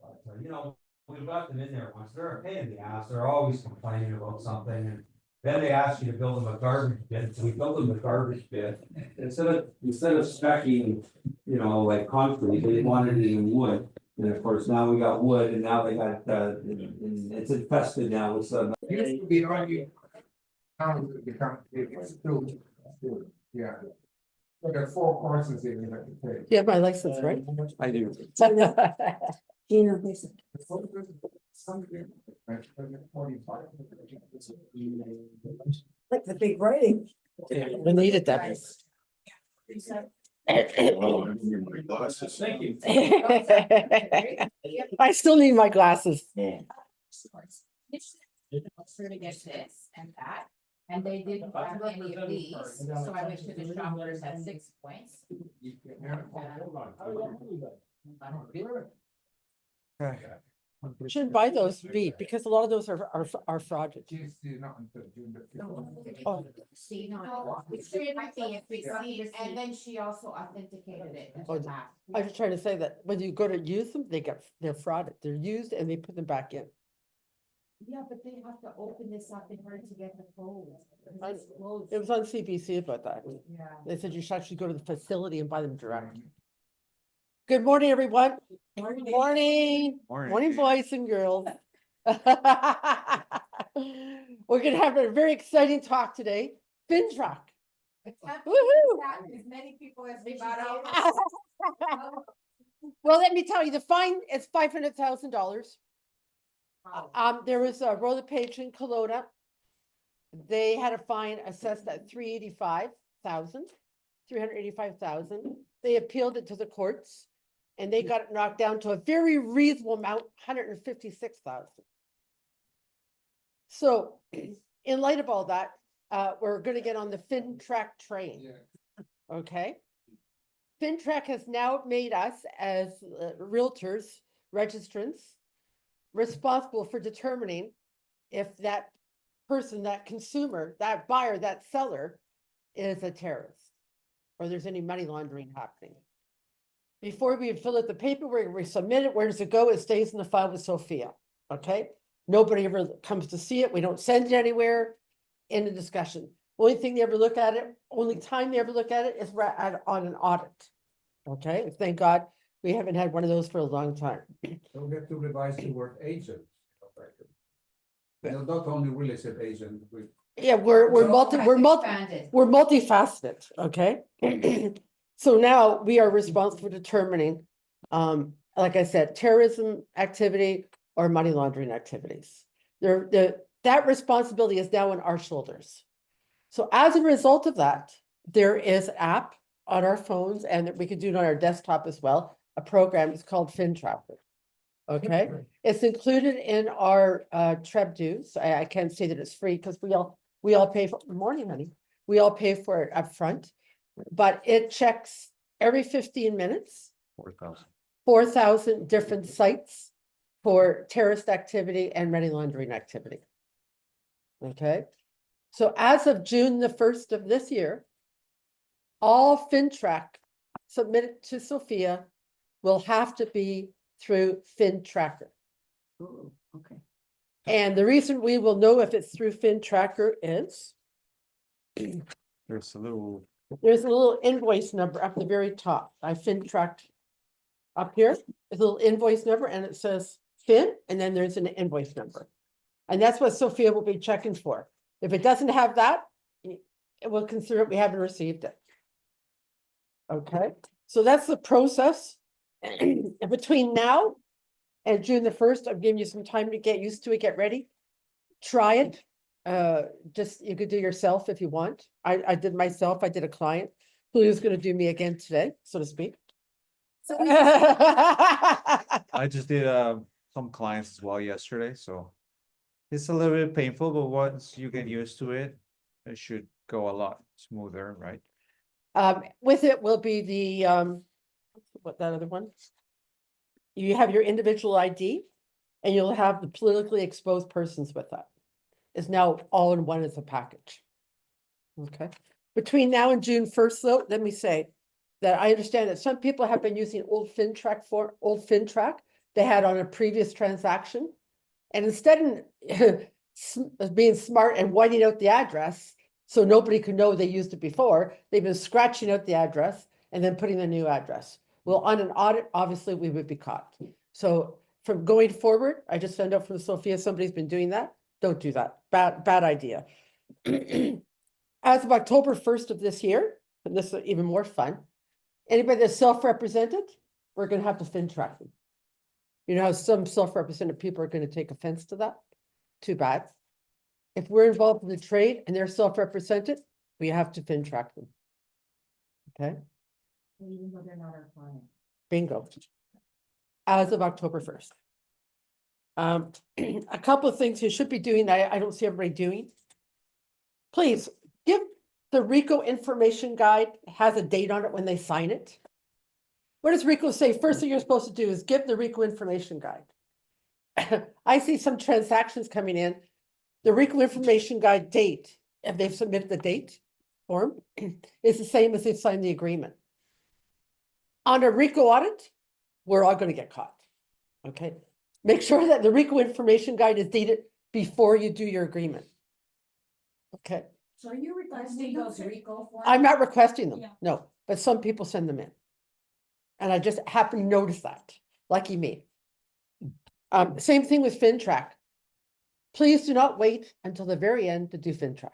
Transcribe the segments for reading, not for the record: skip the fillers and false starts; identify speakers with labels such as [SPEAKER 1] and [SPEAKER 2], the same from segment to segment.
[SPEAKER 1] But, we've got them in there once, they're a pain in the ass, they're always complaining about something, and then they ask you to build them a garbage bin, so we built them a garbage bin. Instead of specing, like concrete, they wanted it in wood, and of course, now we got wood, and now they got, it's infested now with some.
[SPEAKER 2] Used to be only. Yeah. So there are 4 courses that you have to take.
[SPEAKER 3] You have my license, right?
[SPEAKER 1] I do.
[SPEAKER 3] Gina, please.
[SPEAKER 4] Like the big writing.
[SPEAKER 3] We needed that.
[SPEAKER 1] Thank you.
[SPEAKER 3] I still need my glasses.
[SPEAKER 5] For to get this and that, and they didn't have any of these, so I went to the shop where it had 6 points.
[SPEAKER 3] Shouldn't buy those beat because a lot of those are fraudulent. Oh.
[SPEAKER 5] See, no, it should might be if we see, and then she also authenticated it.
[SPEAKER 3] Oh, I was trying to say that when you go to use them, they're frauded. They're used and they put them back in.
[SPEAKER 5] Yeah, but they have to open this up in order to get the code.
[SPEAKER 3] It was on CBC about that.
[SPEAKER 5] Yeah.
[SPEAKER 3] They said you should actually go to the facility and buy them direct. Good morning, everyone. Morning. Morning, boys and girls. We're gonna have a very exciting talk today. FINTRAC. Woohoo!
[SPEAKER 5] As many people as we got out.
[SPEAKER 3] Well, let me tell you, the fine is $500,000. There was a LePage in Kelowna. They had a fine assessed at $385,000. They appealed it to the courts and they got it knocked down to a very reasonable amount, $156,000. So in light of all that, we're going to get on the FINTRAC train. Okay. FINTRAC has now made us as realtors, registrants, responsible for determining if that person, that consumer, that buyer, that seller is a terrorist or there's any money laundering happening. Before we fill out the paperwork, we submit it. Where does it go? It stays in the file with Sophia. Okay. Nobody ever comes to see it. We don't send it anywhere. In the discussion. Only thing they ever look at it, only time they ever look at it is on an audit. Okay. Thank God we haven't had one of those for a long time.
[SPEAKER 2] Don't have to revise the word agent. Not only real estate agent.
[SPEAKER 3] Yeah, we're multifaceted, okay? So now we are responsible for determining, like I said, terrorism activity or money laundering activities. That responsibility is now on our shoulders. So as a result of that, there is an app on our phones and we can do it on our desktop as well. A program is called Fintracker. Okay, it's included in our TREB dues. I can't say that it's free because we all pay for. Good morning, honey. We all pay for it up front, but it checks every 15 minutes. 4,000 different sites for terrorist activity and money laundering activity. Okay, so as of June the 1st of this year, all FINTRAC submitted to Sophia will have to be through Fintracker.
[SPEAKER 4] Ooh, okay.
[SPEAKER 3] And the reason we will know if it's through Fintracker is
[SPEAKER 6] There's a little
[SPEAKER 3] invoice number up the very top. I Fintracked up here. There's a little invoice number and it says Fin, and then there's an invoice number. And that's what Sophia will be checking for. If it doesn't have that, it will consider we haven't received it. Okay, so that's the process. And between now and June the 1st, I'm giving you some time to get used to it, get ready. Try it. Just you could do yourself if you want. I did myself, I did a client who was going to do me again today, so to speak.
[SPEAKER 4] So
[SPEAKER 6] I just did some clients as well yesterday, so it's a little bit painful, but once you get used to it, it should go a lot smoother, right?
[SPEAKER 3] With it will be the what that other one? You have your individual ID and you'll have the politically exposed persons with that. It's now all in one as a package. Okay. Between now and June 1st, though, let me say that I understand that some people have been using old FINTRAC they had on a previous transaction. And instead of being smart and whiting out the address, so nobody could know they used it before, they've been scratching out the address and then putting the new address. Well, on an audit, obviously, we would be caught. So from going forward, I just found out from Sophia, somebody's been doing that. Don't do that. Bad idea. As of October 1st of this year, and this is even more fun, anybody that's self-represented, we're gonna have to FINTRAC them. You know how some self-represented people are gonna take offense to that? Too bad. If we're involved in the trade and they're self-represented, we have to FINTRAC them. Okay,
[SPEAKER 5] Even though they're not our client.
[SPEAKER 3] bingo. As of October 1st. A couple of things you should be doing, I don't see everybody doing. Please give the RICO information guide, has a date on it when they sign it. What does RICO say? First thing you're supposed to do is give the RICO information guide. I see some transactions coming in. The RICO information guide date, if they've submitted the date form, is the same as they've signed the agreement. On a RICO audit, we're all gonna get caught, okay? Make sure that the RICO information guide is dated before you do your agreement. Okay,
[SPEAKER 5] So are you requesting those RICO forms?
[SPEAKER 3] I'm not requesting them,
[SPEAKER 5] Yeah.
[SPEAKER 3] no, but some people send them in. And I just happen to notice that, lucky me. Same thing with FINTRAC. Please do not wait until the very end to do FINTRAC.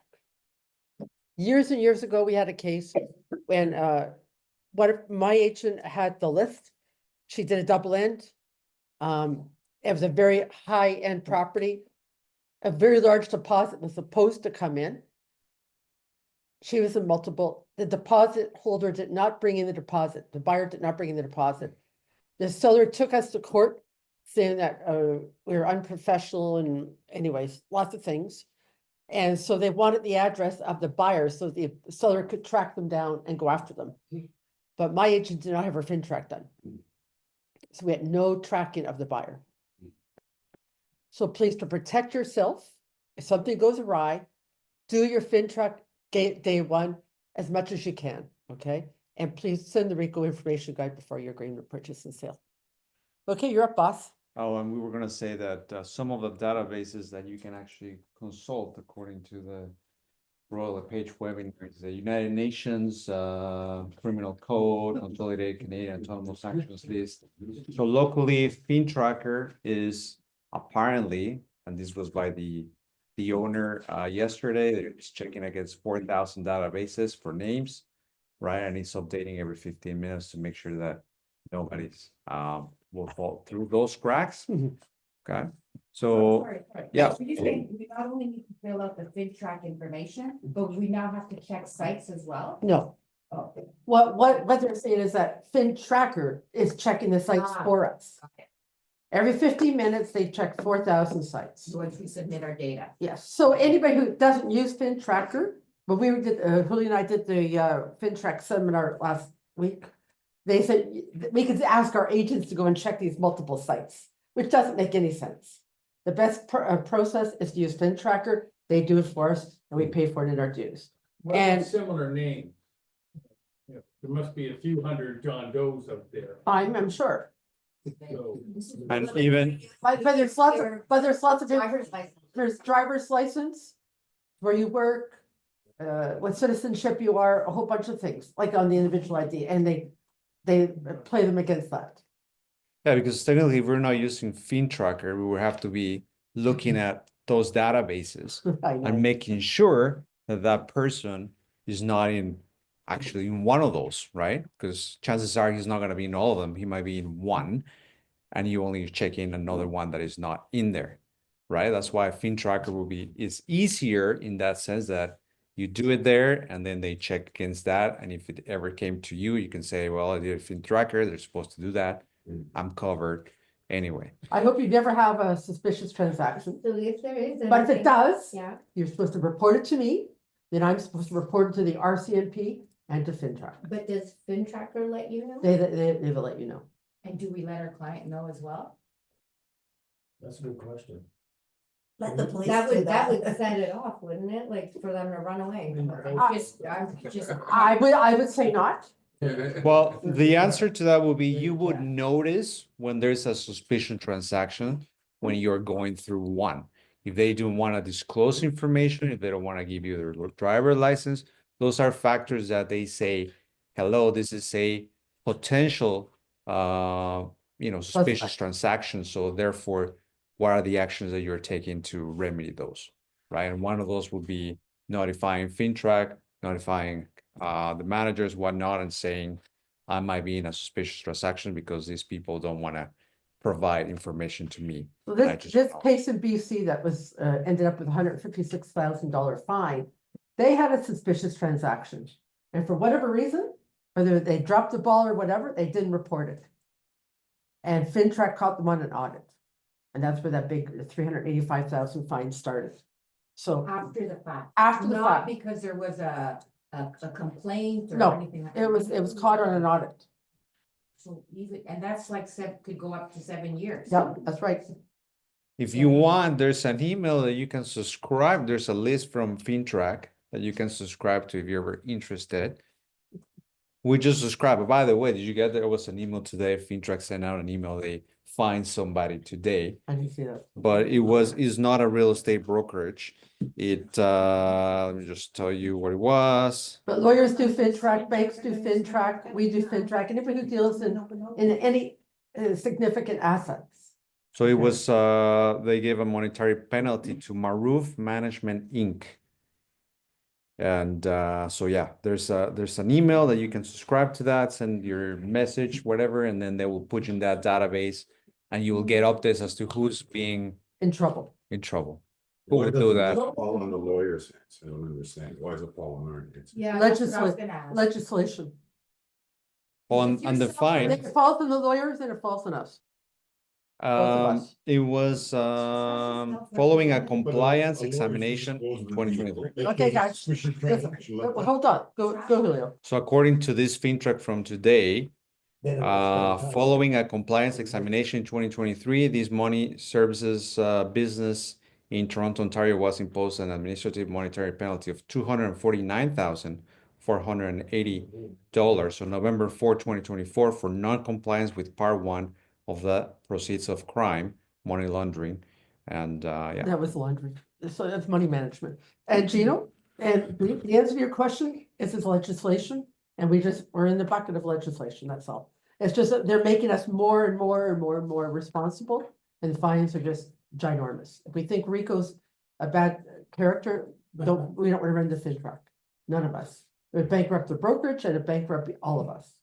[SPEAKER 3] Years and years ago, we had a case when one of my agent had the list. She did a double end. It was a very high-end property. A very large deposit was supposed to come in. She was in multiple. The deposit holder did not bring in the deposit. The buyer did not bring in the deposit. The seller took us to court saying that we were unprofessional and anyways, lots of things. And so they wanted the address of the buyer so the seller could track them down and go after them. But my agent did not have her FINTRAC done. So we had no tracking of the buyer. So please, to protect yourself, if something goes awry, do your FINTRAC day one as much as you can, okay? And please send the RICO information guide before your agreement of purchase and sale. Okay, you're up, boss.
[SPEAKER 6] Oh, and we were gonna say that some of the databases that you can actually consult according to the LePage webinars, the United Nations Criminal Code, Consolidated Canadian Autonomous Actions List. So locally, FINTRACKER is apparently, and this was by the owner yesterday, they're just checking against 4,000 databases for names, right? And it's updating every 15 minutes to make sure that nobody's will fall through those cracks. Okay, so yeah.
[SPEAKER 5] So you're saying we not only need to fill out the FINTRAC information, but we now have to check sites as well?
[SPEAKER 3] No,
[SPEAKER 5] Oh,
[SPEAKER 3] what they're saying is that FINTRACKER is checking the sites
[SPEAKER 5] Ah.
[SPEAKER 3] for us.
[SPEAKER 5] okay.
[SPEAKER 3] Every 15 minutes, they check 4,000 sites.
[SPEAKER 5] Once we submit our data.
[SPEAKER 3] Yes, so anybody who doesn't use FINTRACKER, but we did, Julie and I did the FINTRAC seminar last week. They said we could ask our agents to go and check these multiple sites, which doesn't make any sense. The best process is to use FINTRACKER. They do it for us and we pay for it in our dues.
[SPEAKER 7] What's
[SPEAKER 3] And-
[SPEAKER 7] a similar name? Yeah, there must be a few hundred John Does up there.
[SPEAKER 3] I'm sure,
[SPEAKER 7] So,
[SPEAKER 6] And even
[SPEAKER 3] but there's lots of different.
[SPEAKER 5] Driver's license.
[SPEAKER 3] There's driver's license, where you work, what citizenship you are, a whole bunch of things, like on the individual ID, and they play them against that.
[SPEAKER 6] yeah, because technically, if we're not using FINTRACKER, we would have to be looking at those databases
[SPEAKER 3] I know.
[SPEAKER 6] and making sure that that person is not actually in one of those, right? Because chances are he's not going to be in all of them. He might be in one, and you only check in another one that is not in there, right? That's why FINTRACKER is easier in that sense that you do it there and then they check against that. And if it ever came to you, you can say, well, I did a FINTRACKER. They're supposed to do that. I'm covered anyway.
[SPEAKER 3] I hope you never have a suspicious transaction,
[SPEAKER 5] So if there is.
[SPEAKER 3] but if it
[SPEAKER 5] anything-
[SPEAKER 3] does,
[SPEAKER 5] Yeah.
[SPEAKER 3] you're supposed to report it to me, then I'm supposed to report it to the RCMP and to FINTRAC.
[SPEAKER 5] But does FINTRACKER let you know?
[SPEAKER 3] They will let you know.
[SPEAKER 5] And do we let our client know as well?
[SPEAKER 7] that's a good question.
[SPEAKER 4] Let the police
[SPEAKER 8] That
[SPEAKER 4] do
[SPEAKER 8] would, that
[SPEAKER 4] that.
[SPEAKER 8] would set it off, wouldn't it? Like for them to run away.
[SPEAKER 5] I'm just.
[SPEAKER 3] I would say not.
[SPEAKER 6] Well, the answer to that would be you would notice when there's a suspicious transaction when you're going through one. If they don't want to disclose information, if they don't want to give you their driver license, those are factors that they say, hello, this is a potential, suspicious transaction. So therefore, what are the actions that you're taking to remedy those, right? And one of those would be notifying FINTRAC, notifying the managers, whatnot, and saying, I might be in a suspicious transaction because these people don't want to provide information to me.
[SPEAKER 3] So
[SPEAKER 6] I
[SPEAKER 3] this,
[SPEAKER 6] just
[SPEAKER 3] this
[SPEAKER 6] know.
[SPEAKER 3] case in BC that was, ended up with $156,000 fine, they had a suspicious transaction. And for whatever reason, whether they dropped the ball or whatever, they didn't report it. And FinTrack caught them on an audit. And that's where that big 385,000 fine started. So
[SPEAKER 4] After the fact.
[SPEAKER 3] after the
[SPEAKER 4] Not
[SPEAKER 3] fact,
[SPEAKER 4] because there was a complaint or
[SPEAKER 3] No,
[SPEAKER 4] anything. like
[SPEAKER 3] it was
[SPEAKER 4] that.
[SPEAKER 3] caught on an audit.
[SPEAKER 4] So even, and that's like could go up to 7 years.
[SPEAKER 3] Yep, that's right.
[SPEAKER 6] If you want, there's an email that you can subscribe. There's a list from FinTrack that you can subscribe to if you're ever interested. We just subscribe. But by the way, did you get there was an email today? FinTrack sent out an email. They fined somebody today,
[SPEAKER 3] I didn't see that.
[SPEAKER 6] but is not a real estate brokerage. Let me just tell you what it was.
[SPEAKER 3] But lawyers do FinTrack, banks do FinTrack, we do FinTrack, anybody who deals in any significant assets.
[SPEAKER 6] So it was, they gave a monetary penalty to Maruf Management Inc. And so yeah, there's an email that you can subscribe to that, send your message, whatever, and then they will put you in that database and you will get updates as to who's being
[SPEAKER 3] In trouble.
[SPEAKER 6] in trouble. Who will do that?
[SPEAKER 8] Fall on the lawyer's hands. I don't understand. Why is it fall on our hands?
[SPEAKER 4] Yeah. that's what I was
[SPEAKER 3] Legislation,
[SPEAKER 4] gonna ask.
[SPEAKER 3] legislation.
[SPEAKER 6] On the fine,
[SPEAKER 3] It falls on the lawyers and it falls on us. of us.
[SPEAKER 6] it was following a compliance examination in 2023.
[SPEAKER 3] Okay, guys, Listen, hold on, go Julio.
[SPEAKER 6] So according to this FinTrack from today, following a compliance examination in 2023, this money services business in Toronto, Ontario was imposed an administrative monetary penalty of $249,480 on November 4, 2024 for non-compliance with Part 1 of the proceeds of crime, money laundering, and yeah.
[SPEAKER 3] That was laundry, so that's money management. And Gino, and the answer to your question is it's legislation, and we're in the bucket of legislation, that's all. It's just that they're making us more and more and more and more responsible, and the fines are just ginormous. If we think Rico's a bad character, we don't want to run the FinTrack, none of us. It would bankrupt the brokerage and it bankrupt all of us.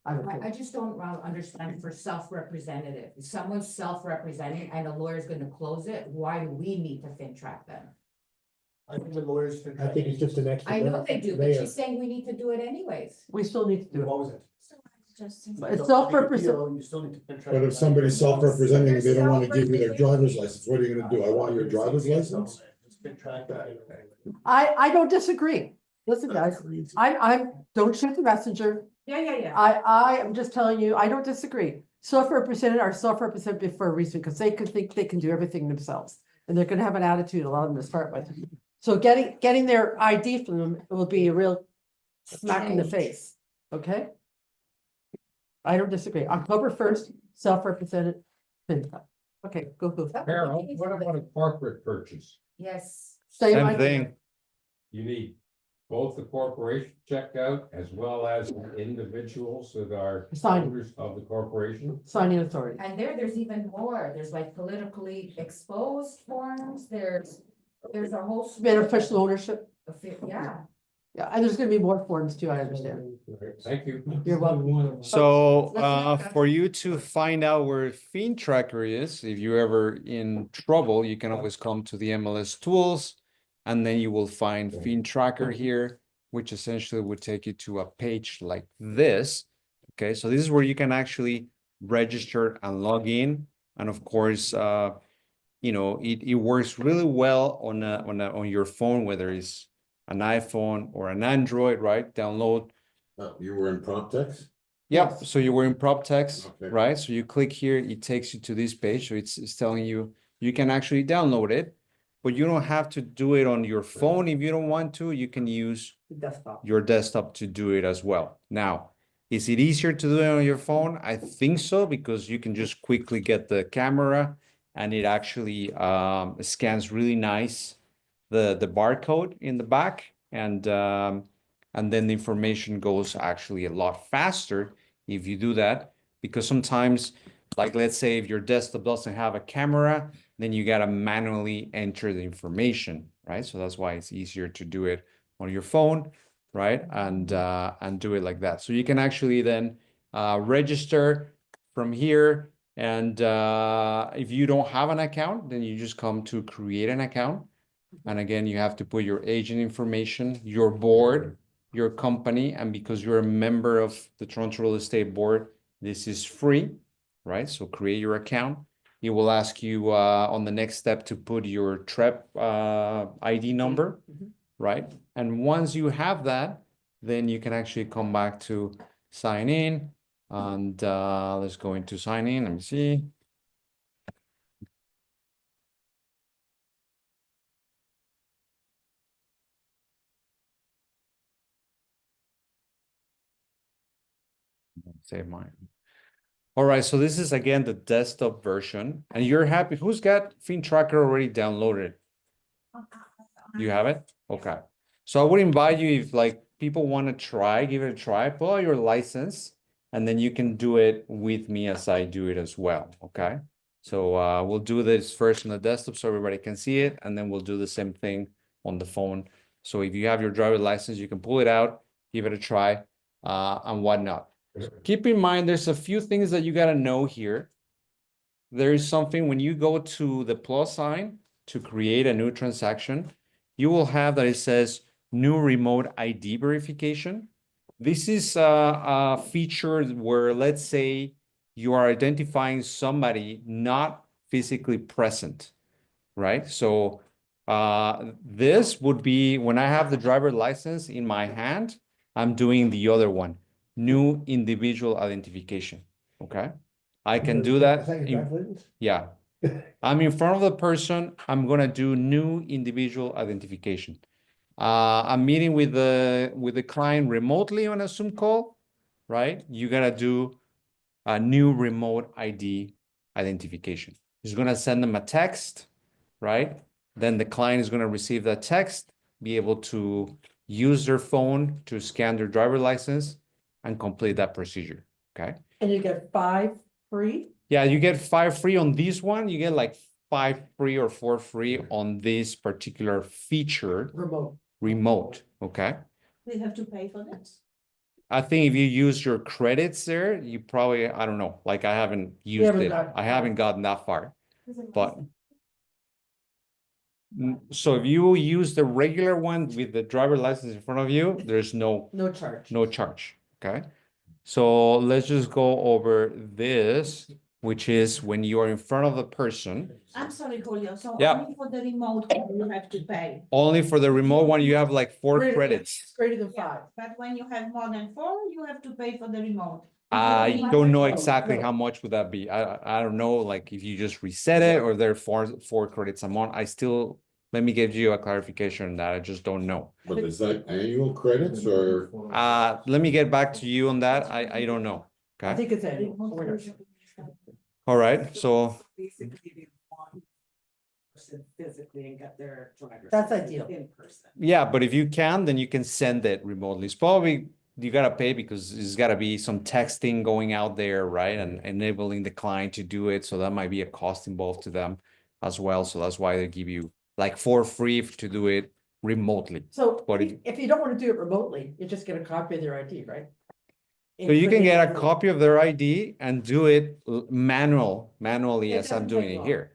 [SPEAKER 3] I don't
[SPEAKER 4] I
[SPEAKER 3] care.
[SPEAKER 4] just don't understand for self-representative. If someone's self-representing and a lawyer's gonna close it, why do we need to FinTrack them?
[SPEAKER 9] I think the lawyers. I think it's just an extra.
[SPEAKER 4] I know they do, but
[SPEAKER 9] layer.
[SPEAKER 4] she's saying we need to do it anyways.
[SPEAKER 3] We still need to do it.
[SPEAKER 9] What was it?
[SPEAKER 3] But it's self-represent,
[SPEAKER 9] You still need to.
[SPEAKER 8] But if somebody's self-representing, and they don't want to give you their driver's license, what are you gonna do? I want your driver's license?
[SPEAKER 3] I don't disagree. Listen, guys, don't shoot the messenger.
[SPEAKER 4] Yeah.
[SPEAKER 3] I am just telling you, I don't disagree. Self-represented are self-represented for a reason, because they could think they can do everything themselves. And they're gonna have an attitude, a lot of them to start with. So getting their ID from them will be a real smack in the face, okay? I don't disagree. October 1st, self-represented. FinTech. Okay, go.
[SPEAKER 7] Carol, what about a corporate purchase?
[SPEAKER 4] Yes.
[SPEAKER 3] Same
[SPEAKER 6] Same
[SPEAKER 3] idea.
[SPEAKER 6] thing.
[SPEAKER 7] You need both the corporation checked out as well as individuals that are
[SPEAKER 3] Sign.
[SPEAKER 7] owners of the corporation.
[SPEAKER 3] Signing authority.
[SPEAKER 4] And there's even more. There's like politically exposed forms. There's a whole. suite of
[SPEAKER 3] Beneficial ownership.
[SPEAKER 4] Yeah.
[SPEAKER 3] Yeah, and there's gonna be more forms too, I understand.
[SPEAKER 7] Thank you.
[SPEAKER 3] You're welcome.
[SPEAKER 6] So
[SPEAKER 3] Let's-
[SPEAKER 6] for you to find out where FinTracker is, if you're ever in trouble, you can always come to the MLS tools. And then you will find FinTracker here, which essentially would take you to a page like this. Okay, so this is where you can actually register and log in. And of course, it works really well on your phone, whether it's an iPhone or an Android, right? Download.
[SPEAKER 8] You were in prompt text?
[SPEAKER 6] Yep.
[SPEAKER 3] Yes.
[SPEAKER 6] So you were in prop text,
[SPEAKER 8] Okay.
[SPEAKER 6] right? So you click here, it takes you to this page. So it's telling you, you can actually download it, but you don't have to do it on your phone. If you don't want to, you can use
[SPEAKER 3] Desktop.
[SPEAKER 6] your desktop to do it as well. Now, Is it easier to do it on your phone? I think so, because you can just quickly get the camera and it actually scans really nice the barcode in the back, and then the information goes actually a lot faster if you do that, because sometimes, like let's say if your desktop doesn't have a camera, then you gotta manually enter the information, right? So that's why it's easier to do it on your phone, right? And do it like that. So you can actually then register from here, and if you don't have an account, then you just come to create an account. And again, you have to put your agent information, your board, your company, and because you're a member of the Toronto Real Estate Board, this is free, right? So create your account. It will ask you on the next step to put your TREP ID number, right? And once you have that, then you can actually come back to sign in. And let's go into sign in. Let me see. Save mine. All right, so this is again the desktop version, and you're happy. Who's got FinTracker already downloaded? You have it? Okay. So I would invite you, if like people want to try, give it a try, pull out your license, and then you can do it with me as I do it as well. Okay. So we'll do this first on the desktop so everybody can see it, and then we'll do the same thing on the phone. So if you have your driver's license, you can pull it out, give it a try, and whatnot. Keep in mind, there's a few things that you got to know here. There is something when you go to the plus sign to create a new transaction, you will have that it says new remote ID verification. This is a feature where, let's say, you are identifying somebody not physically present, right? So this would be when I have the driver license in my hand, I'm doing the other one, new individual identification, okay? I can do that. Yeah. I'm in front of the person, I'm gonna do new individual identification. I'm meeting with the client remotely on a Zoom call, right? You gotta do a new remote ID identification. He's gonna send them a text, right? Then the client is gonna receive that text, be able to use their phone to scan their driver license and complete that procedure, okay?
[SPEAKER 3] And you get 5 free?
[SPEAKER 6] Yeah, you get 5 free on this one. You get like 5 free or 4 free on this particular feature, remote, okay?
[SPEAKER 10] We have to pay for this.
[SPEAKER 6] I think if you use your credits there, you probably, I don't know, like I haven't used it. I haven't gotten that far, but. So if you use the regular one with the driver license in front of you, there's no charge, okay? So let's just go over this, which is when you are in front of the person.
[SPEAKER 10] I'm sorry, Julio, so
[SPEAKER 6] Yeah.
[SPEAKER 10] only for the remote one you have to pay.
[SPEAKER 6] Only for the remote one, you have like 4 credits.
[SPEAKER 3] Greater than 5.
[SPEAKER 10] But when you have more than 4, you have to pay for the remote.
[SPEAKER 6] I don't know exactly how much would that be. I don't know, like if you just reset it or there are 4 credits a month. Let me give you a clarification that I just don't know.
[SPEAKER 8] But is that annual credits or?
[SPEAKER 6] Let me get back to you on that. I don't know.
[SPEAKER 3] I
[SPEAKER 6] Okay.
[SPEAKER 3] think it's annual.
[SPEAKER 6] All right. So
[SPEAKER 11] physically and get their driver's.
[SPEAKER 3] That's
[SPEAKER 11] license
[SPEAKER 3] ideal.
[SPEAKER 11] In person.
[SPEAKER 6] yeah, but if you can, then you can send it remotely. It's probably you gotta pay because there's gotta be some texting going out there, right? And enabling the client to do it. So that might be a cost involved to them as well. So that's why they give you like for free to do it remotely.
[SPEAKER 3] So
[SPEAKER 6] But
[SPEAKER 3] if you don't want to do it remotely, you just get a copy of their ID, right?
[SPEAKER 6] So you can get a copy of their ID and do it manually as I'm doing it here.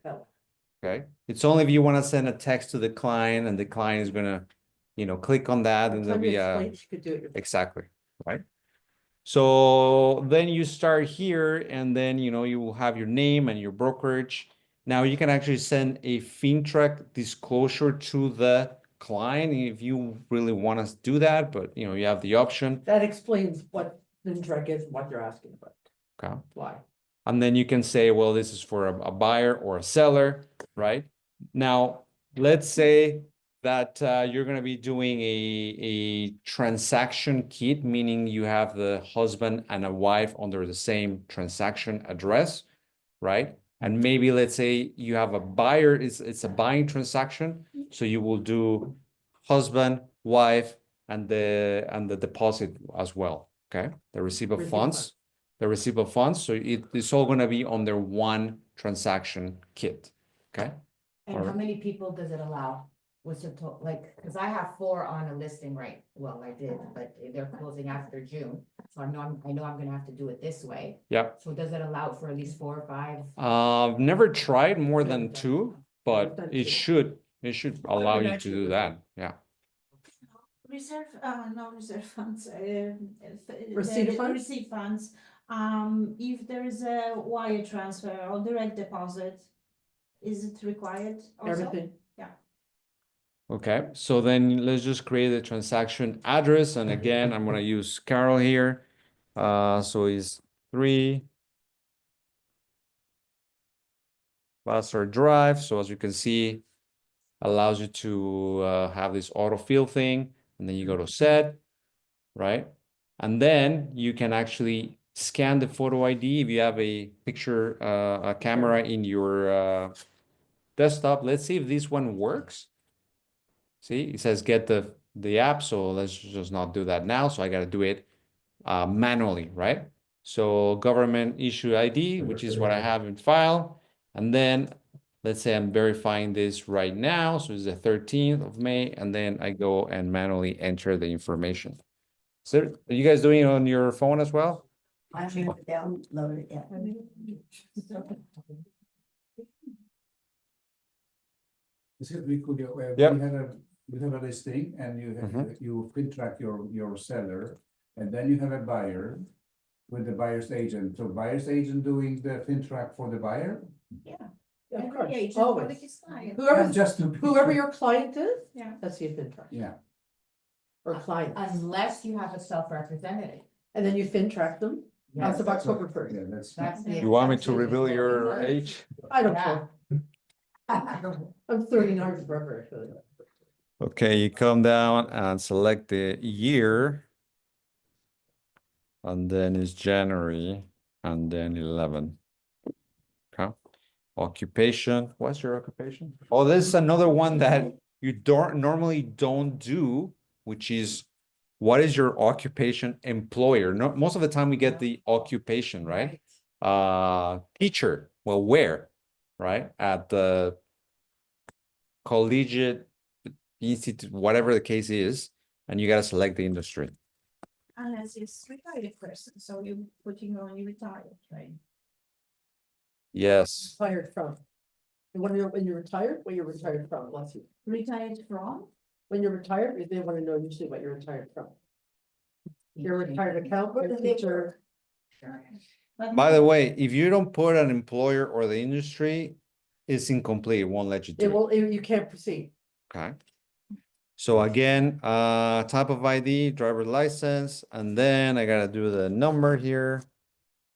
[SPEAKER 6] Okay, it's only if you want to send a text to the client and the client is gonna, click on that and there'll be a. Exactly, right? So then you start here and then, you will have your name and your brokerage. Now you can actually send a FINTRAC disclosure to the client if you really want to do that, but you have the option.
[SPEAKER 3] That explains what FINTRAC is and what they're asking about.
[SPEAKER 6] Okay.
[SPEAKER 3] Why?
[SPEAKER 6] And then you can say, well, this is for a buyer or a seller, right? Now, let's say that you're gonna be doing a transaction kit, meaning you have the husband and a wife under the same transaction address, right? And maybe let's say you have a buyer, it's a buying transaction, so you will do husband, wife, and the deposit as well, okay? The receipt of
[SPEAKER 3] Receipt of
[SPEAKER 6] funds, the receipt of funds, so it's all gonna be under one transaction kit, okay?
[SPEAKER 4] And how many people does it allow? What's the total, like, cause I have 4 on a listing, right? Well, I did, but they're closing after June. So I know I'm gonna have to do it this way.
[SPEAKER 6] Yep.
[SPEAKER 4] So does it allow for at least 4 or 5?
[SPEAKER 6] I've never tried more than
[SPEAKER 3] Never done
[SPEAKER 6] 2, but
[SPEAKER 3] done
[SPEAKER 6] it
[SPEAKER 3] 2.
[SPEAKER 6] should allow you to do that, yeah.
[SPEAKER 10] Reserve, no reserve funds,
[SPEAKER 3] Receipt funds?
[SPEAKER 10] receipt funds. If there is a wire transfer or direct deposit, is it required also?
[SPEAKER 3] Everything.
[SPEAKER 6] Okay, so then let's just create a transaction address, and again, I'm gonna use Carol here. So it's 3 Vassar Drive, so as you can see, allows you to have this autofill thing, and then you go to set, right? And then you can actually scan the photo ID if you have a picture, a camera in your desktop. Let's see if this one works. See, it says get the app, so let's just not do that now. So I got to do it manually, right? So government issue ID, which is what I have in file. And then let's say I'm verifying this right now. So it's the 13th of May, and then I go and manually enter the information. So are you guys doing it on your phone as well?
[SPEAKER 11] I haven't downloaded it yet.
[SPEAKER 2] We could,
[SPEAKER 6] Yep.
[SPEAKER 2] we have a listing and you
[SPEAKER 6] Mhm.
[SPEAKER 2] you FINTRAC your seller, and then you have a buyer with the buyer's agent. So buyer's agent doing the FINTRAC for the buyer?
[SPEAKER 3] Of
[SPEAKER 10] Every
[SPEAKER 3] course,
[SPEAKER 10] agent,
[SPEAKER 3] always.
[SPEAKER 10] but it's client.
[SPEAKER 3] Whoever,
[SPEAKER 2] Just to.
[SPEAKER 3] whoever your client is,
[SPEAKER 10] Yeah.
[SPEAKER 3] that's your FinTrack,
[SPEAKER 2] Yeah,
[SPEAKER 3] or client,
[SPEAKER 4] Unless you have a self-representative.
[SPEAKER 3] and then you FinTrack them, as of
[SPEAKER 2] that's what-
[SPEAKER 3] October 1st.
[SPEAKER 2] yeah, that's.
[SPEAKER 4] That's the.
[SPEAKER 6] You want me to
[SPEAKER 4] that's the-
[SPEAKER 6] reveal your age?
[SPEAKER 3] I don't
[SPEAKER 4] Yeah.
[SPEAKER 3] care, I'm 39 forever, actually.
[SPEAKER 6] Okay, you come down and select the year. And then it's January, and then 11. Okay. Occupation, what's your occupation? Oh, this is another one that you normally don't do, which is what is your occupation employer? No, most of the time we get the occupation, right? Teacher, well, where? Right? At the collegiate institute, whatever the case is, and you got to select the industry.
[SPEAKER 10] Unless it's retired person, so you putting only retired, right?
[SPEAKER 6] Yes.
[SPEAKER 3] Retired from. And when you're retired, what you're retired from, bless you.
[SPEAKER 10] Retired from?
[SPEAKER 3] When you're retired, they want to know usually what you're retired from. You're a retired accountant, teacher.
[SPEAKER 10] But
[SPEAKER 6] By the way, if you don't put an employer or the industry, it's incomplete. It won't let you
[SPEAKER 3] It
[SPEAKER 6] do it.
[SPEAKER 3] will, you can't proceed.
[SPEAKER 6] Okay. So again, type of ID, driver license, and then I gotta do the number here.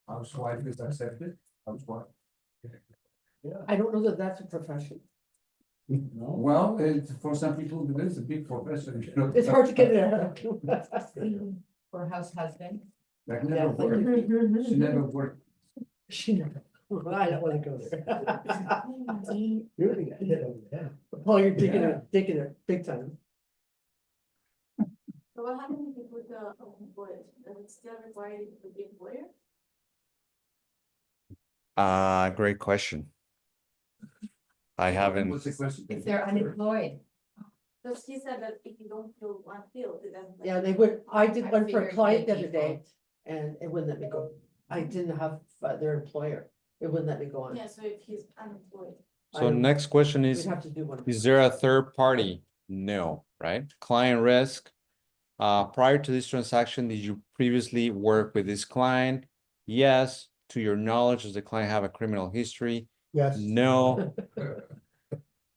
[SPEAKER 2] Housewife is accepted, housewife.
[SPEAKER 3] I don't know that that's a profession.
[SPEAKER 2] Well, for some people, it is a big profession. You know.
[SPEAKER 3] It's hard to get it.
[SPEAKER 4] For house husband.
[SPEAKER 2] That never worked. She never worked.
[SPEAKER 3] She never, I don't want to go there.
[SPEAKER 9] You're gonna get hit over the head.
[SPEAKER 3] Paul, you're digging it big time.
[SPEAKER 10] So what happens if you put the employer, does it still require to be employer?
[SPEAKER 6] Great question. I haven't,
[SPEAKER 2] What's the question?
[SPEAKER 4] If they're unemployed.
[SPEAKER 10] So she said that if you don't fill one field, it doesn't.
[SPEAKER 3] Yeah, they would, I did
[SPEAKER 4] I
[SPEAKER 3] one for a
[SPEAKER 4] figured
[SPEAKER 3] client the
[SPEAKER 4] they
[SPEAKER 3] other day, and it wouldn't let me go. I didn't have their employer, it wouldn't let me go on.
[SPEAKER 10] Yeah, so if he's unemployed.
[SPEAKER 3] I
[SPEAKER 6] so
[SPEAKER 3] don't-
[SPEAKER 6] next question
[SPEAKER 3] We'd
[SPEAKER 6] is,
[SPEAKER 3] have to do one.
[SPEAKER 6] is there a third party? No, right? Client risk. Prior to this transaction, did you previously work with this client? Yes. To your knowledge, does the client have a criminal history?
[SPEAKER 9] Yes.
[SPEAKER 6] No.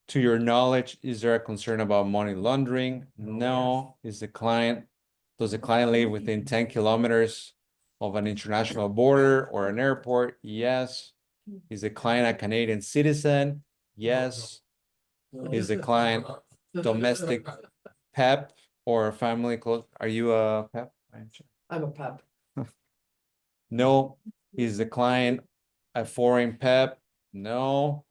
[SPEAKER 6] To your knowledge, is there a concern about money laundering? No. Does the client live within 10 kilometers of an international border or an airport? Yes. Is the client a Canadian citizen? Yes. Is the client domestic pet or family close, are you a pet?
[SPEAKER 3] I'm a pep.
[SPEAKER 6] No. Is the client a foreign pet? No.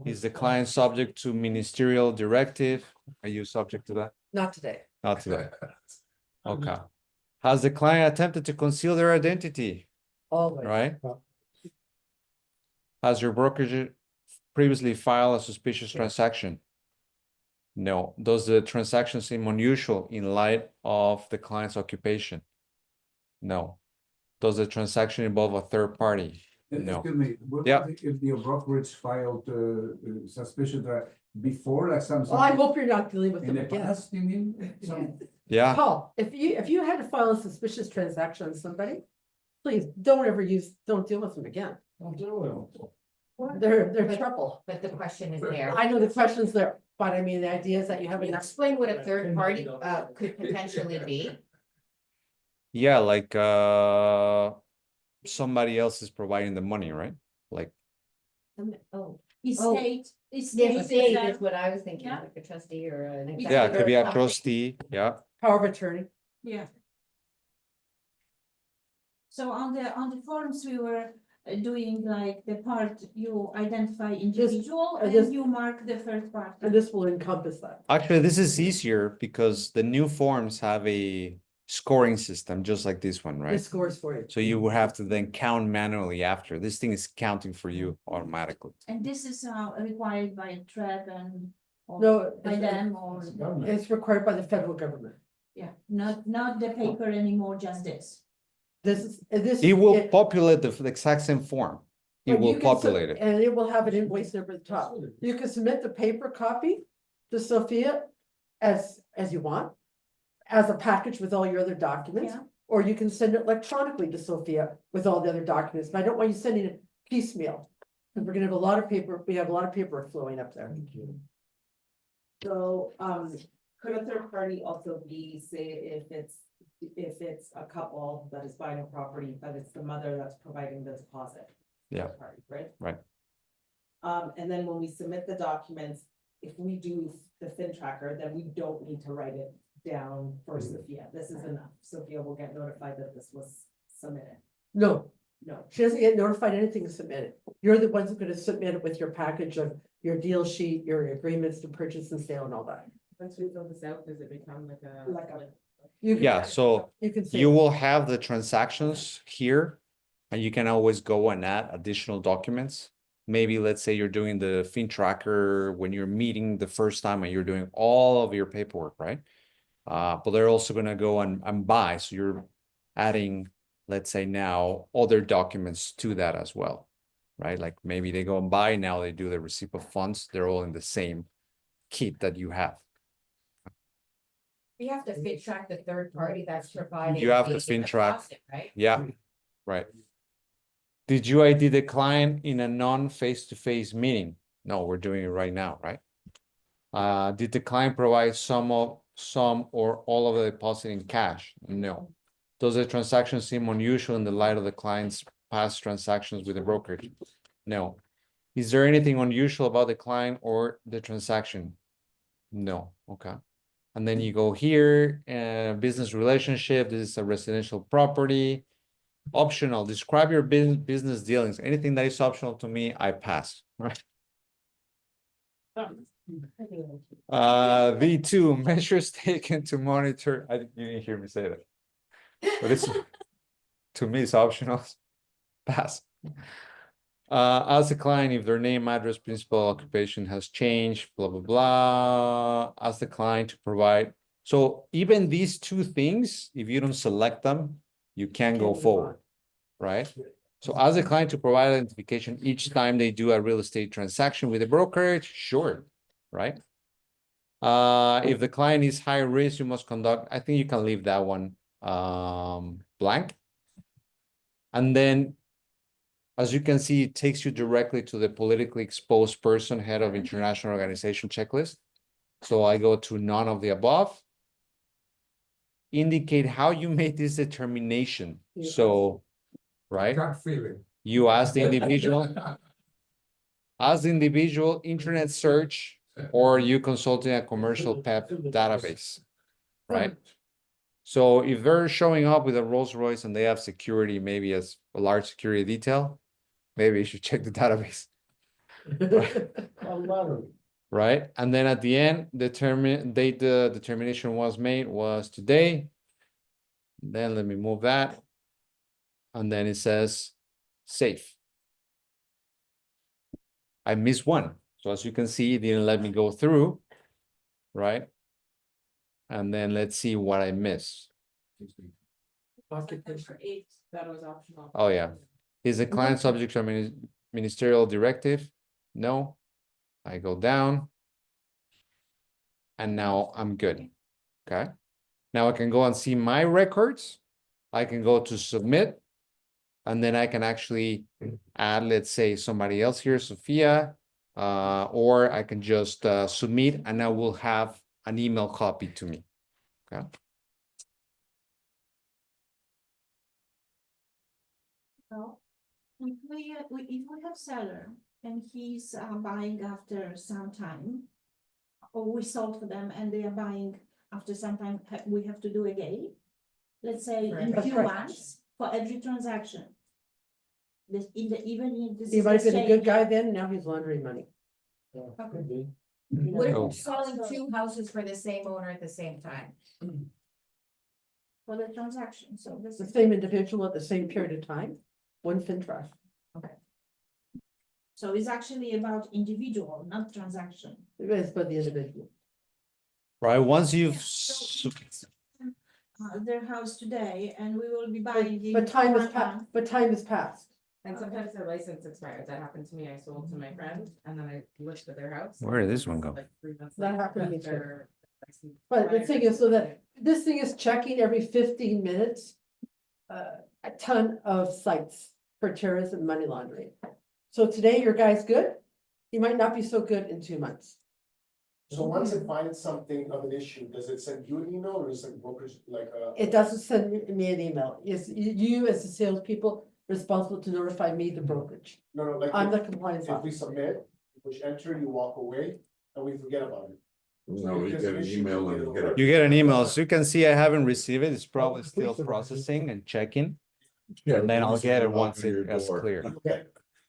[SPEAKER 6] Is the client subject to ministerial directive? Are you subject to that?
[SPEAKER 3] Not today.
[SPEAKER 6] Not today. Okay. Has the client attempted to conceal their identity?
[SPEAKER 3] Always.
[SPEAKER 6] Right? Has your brokerage previously filed a suspicious transaction? No. Does the transaction seem unusual in light of the client's occupation? No. Does the transaction involve a third party? No.
[SPEAKER 2] Excuse me, what
[SPEAKER 6] Yeah.
[SPEAKER 2] if your brokerage filed suspicion that before, like something?
[SPEAKER 3] Well, I hope you're not dealing with
[SPEAKER 2] In
[SPEAKER 3] them
[SPEAKER 2] the
[SPEAKER 3] again.
[SPEAKER 2] past, you mean? Some-
[SPEAKER 6] Yeah.
[SPEAKER 3] Paul, if you had to file a suspicious transaction on somebody, please don't deal with them again. They're trouble.
[SPEAKER 4] But the question is there.
[SPEAKER 3] I know the question's there, but I mean, the idea is that you have
[SPEAKER 4] Can you
[SPEAKER 3] enough.
[SPEAKER 4] explain what a third party could potentially be?
[SPEAKER 6] Yeah, like somebody else is providing the money, right? Like,
[SPEAKER 4] Oh.
[SPEAKER 10] Estate,
[SPEAKER 4] The
[SPEAKER 10] estate.
[SPEAKER 4] estate is what I was thinking,
[SPEAKER 10] Yeah.
[SPEAKER 4] like a trustee or an.
[SPEAKER 6] yeah, it could be a
[SPEAKER 4] executor or
[SPEAKER 6] trustee, yeah.
[SPEAKER 3] Power of attorney.
[SPEAKER 10] Yeah. So on the forms, we were doing like the part you identify individual and
[SPEAKER 3] this-
[SPEAKER 10] you mark the third party.
[SPEAKER 3] And this will encompass that.
[SPEAKER 6] Actually, this is easier because the new forms have a scoring system, just like this one,
[SPEAKER 3] It
[SPEAKER 6] right?
[SPEAKER 3] scores for you.
[SPEAKER 6] So you would have to then count manually after. This thing is counting for you automatically.
[SPEAKER 10] And this is required by TREB and. or
[SPEAKER 3] No,
[SPEAKER 10] By them or,
[SPEAKER 3] it's required by the federal government.
[SPEAKER 10] yeah, not the paper anymore, just this.
[SPEAKER 3] This.
[SPEAKER 6] It will populate the exact same form. It
[SPEAKER 3] but
[SPEAKER 6] will
[SPEAKER 3] you can sub-
[SPEAKER 6] populate it.
[SPEAKER 3] And it will have an invoice number at the top. You can submit the paper copy to Sophia as you want. As a package with all your other documents,
[SPEAKER 10] Yeah.
[SPEAKER 3] or you can send it electronically to Sophia with all the other documents, but I don't want you sending it piecemeal. Because we're gonna have a lot of paper, we have a lot of paper flowing up there.
[SPEAKER 12] So, could a third party also be, say, if it's a couple that is buying a property, but it's the mother that's providing the deposit?
[SPEAKER 6] Yeah.
[SPEAKER 12] Third party, right?
[SPEAKER 6] Right.
[SPEAKER 12] And then when we submit the documents, if we do the FinTracker, then we don't need to write it down for Sophia. This is enough. Sophia will get notified that this was submitted.
[SPEAKER 3] No,
[SPEAKER 12] No.
[SPEAKER 3] she doesn't get notified anything is submitted. You're the ones who are gonna submit it with your package of your deal sheet, your agreements to purchase and sale and all that.
[SPEAKER 12] Once we fill this out, does it become like a?
[SPEAKER 3] You can-
[SPEAKER 6] Yeah, so
[SPEAKER 3] You can say.
[SPEAKER 6] you will have the transactions here. And you can always go and add additional documents. Maybe let's say you're doing the FINTRACKER when you're meeting the first time and you're doing all of your paperwork, right? But they're also gonna go and buy, so you're adding, let's say now, other documents to that as well, right? Like maybe they go and buy, now they do the receipt of funds, they're all in the same kit that you have.
[SPEAKER 4] We have to fit track the third party that's providing.
[SPEAKER 6] You have to
[SPEAKER 4] the
[SPEAKER 6] FINTRAC.
[SPEAKER 4] deposit, right?
[SPEAKER 6] Yeah, right. Did you ID the client in a non-face-to-face meeting? No, we're doing it right now, right? Did the client provide some or all of the deposit in cash? No. Does the transaction seem unusual in the light of the client's past transactions with the brokerage? No. Is there anything unusual about the client or the transaction? No. Okay. And then you go here, business relationship. This is a residential property. Optional, describe your business dealings. Anything that is optional to me, I pass, right? V2, measures taken to monitor. You didn't hear me say that. But it's, to me, it's optional. Pass. Ask the client if their name, address, principal occupation has changed, blah, blah, blah. Ask the client to provide. So even these two things, if you don't select them, you can go forward, right? So ask the client to provide identification each time they do a real estate transaction with a brokerage, sure, right? If the client is high risk, you must conduct, I think you can leave that one blank. And then, as you can see, it takes you directly to the politically exposed person, head of international organization checklist. So I go to none of the above. Indicate how you made this determination. So, right?
[SPEAKER 7] Gut feeling.
[SPEAKER 6] You ask the individual, internet search, or you consulting a commercial PEP database, right? So if they're showing up with a Rolls Royce and they have security, maybe as a large security detail, maybe you should check the database. Right? And then at the end, the determination was made was today. Then let me move that. And then it says safe. I missed one. So as you can see, it didn't let me go through, right? And then let's see what I missed.
[SPEAKER 12] For 8, that was optional.
[SPEAKER 6] Oh, yeah. Is the client subject to a ministerial directive? No. I go down. And now I'm good. Okay. Now I can go and see my records. I can go to submit. And then I can actually add, let's say, somebody else here, Sophia. Or I can just submit and I will have an email copy to me. Okay.
[SPEAKER 10] Well, if we have seller and he's buying after some time, or we sold for them and they are buying after some time, we have to do again. Let's say in a
[SPEAKER 3] That's
[SPEAKER 10] few
[SPEAKER 3] right.
[SPEAKER 10] months for every transaction. This even if this
[SPEAKER 3] He
[SPEAKER 10] is
[SPEAKER 3] might have been a
[SPEAKER 10] the
[SPEAKER 3] good
[SPEAKER 10] same-
[SPEAKER 3] guy then, now he's laundering money.
[SPEAKER 5] What if
[SPEAKER 6] Oh.
[SPEAKER 5] we're selling 2 houses for the same owner at the same time?
[SPEAKER 10] for the transaction, so this
[SPEAKER 3] The
[SPEAKER 10] is.
[SPEAKER 3] same individual at the same period of time, one FINTRAC.
[SPEAKER 10] So it's actually about individual, not transaction.
[SPEAKER 3] It is for the individual.
[SPEAKER 6] Right. Once you've
[SPEAKER 10] Their house today and we will be buying. it
[SPEAKER 3] But time
[SPEAKER 10] for
[SPEAKER 3] has
[SPEAKER 10] 1
[SPEAKER 3] passed,
[SPEAKER 10] month.
[SPEAKER 3] but time has passed.
[SPEAKER 12] And sometimes their license expires. That happened to me. I sold to my friend and then I listed their house.
[SPEAKER 6] Where did this one go?
[SPEAKER 12] Like 3 months
[SPEAKER 3] That
[SPEAKER 12] later,
[SPEAKER 3] happened to me too.
[SPEAKER 12] their license
[SPEAKER 3] But the thing is, so that,
[SPEAKER 12] expired.
[SPEAKER 3] this thing is checking every 15 minutes. A ton of sites for terrorism and money laundering. So today your guy's good, he might not be so good in 2 months.
[SPEAKER 9] So once it finds something of an issue, does it send you an email or is it brokerage like a?
[SPEAKER 3] It doesn't send me an email, it's you as the salespeople responsible to notify me, the brokerage.
[SPEAKER 9] No, like.
[SPEAKER 3] I'm the
[SPEAKER 9] if-
[SPEAKER 3] compliance
[SPEAKER 9] If we
[SPEAKER 3] officer.
[SPEAKER 9] submit, you push enter, you walk away, and we forget about it.
[SPEAKER 8] No, you get an email and you get a.
[SPEAKER 6] You get an email. As you can see, I haven't received it. It's probably still processing and checking.
[SPEAKER 8] Yeah,
[SPEAKER 6] And then I'll get it
[SPEAKER 8] knock
[SPEAKER 6] once
[SPEAKER 8] on your
[SPEAKER 6] it gets
[SPEAKER 8] door.
[SPEAKER 6] clear.
[SPEAKER 9] Okay.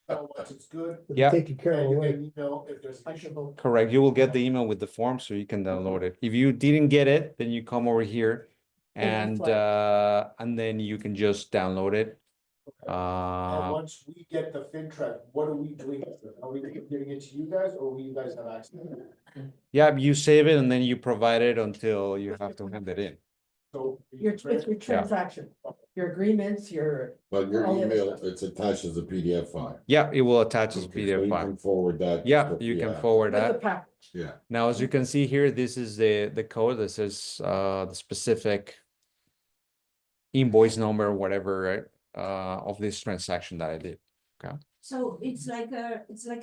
[SPEAKER 9] So once it's good.
[SPEAKER 6] Yeah.
[SPEAKER 9] And you get an email if there's an issue.
[SPEAKER 6] Correct. You will get the email with the form so you can download it. If you didn't get it, then you come over here and then you can just download it.
[SPEAKER 9] And once we get the FINTRAC, what are we doing? with it? Are we giving it to you guys or will you guys have access?
[SPEAKER 6] Yeah, you save it and then you provide it until you have to hand it in.
[SPEAKER 9] So.
[SPEAKER 3] It's your transaction, your agreements, your,
[SPEAKER 8] But your
[SPEAKER 3] All the other
[SPEAKER 8] email,
[SPEAKER 3] stuff.
[SPEAKER 8] it's attached as a PDF file.
[SPEAKER 6] Yeah, it will attach as
[SPEAKER 8] Okay, so
[SPEAKER 6] PDF
[SPEAKER 8] you
[SPEAKER 6] file.
[SPEAKER 8] can forward that. to
[SPEAKER 6] Yeah, you can
[SPEAKER 8] Sophia.
[SPEAKER 6] forward
[SPEAKER 3] with the
[SPEAKER 6] that.
[SPEAKER 3] package.
[SPEAKER 8] Yeah,
[SPEAKER 6] Now, as you can see here, this is the code that says the specific invoice number, whatever, right? Of this transaction that I did.
[SPEAKER 10] So it's like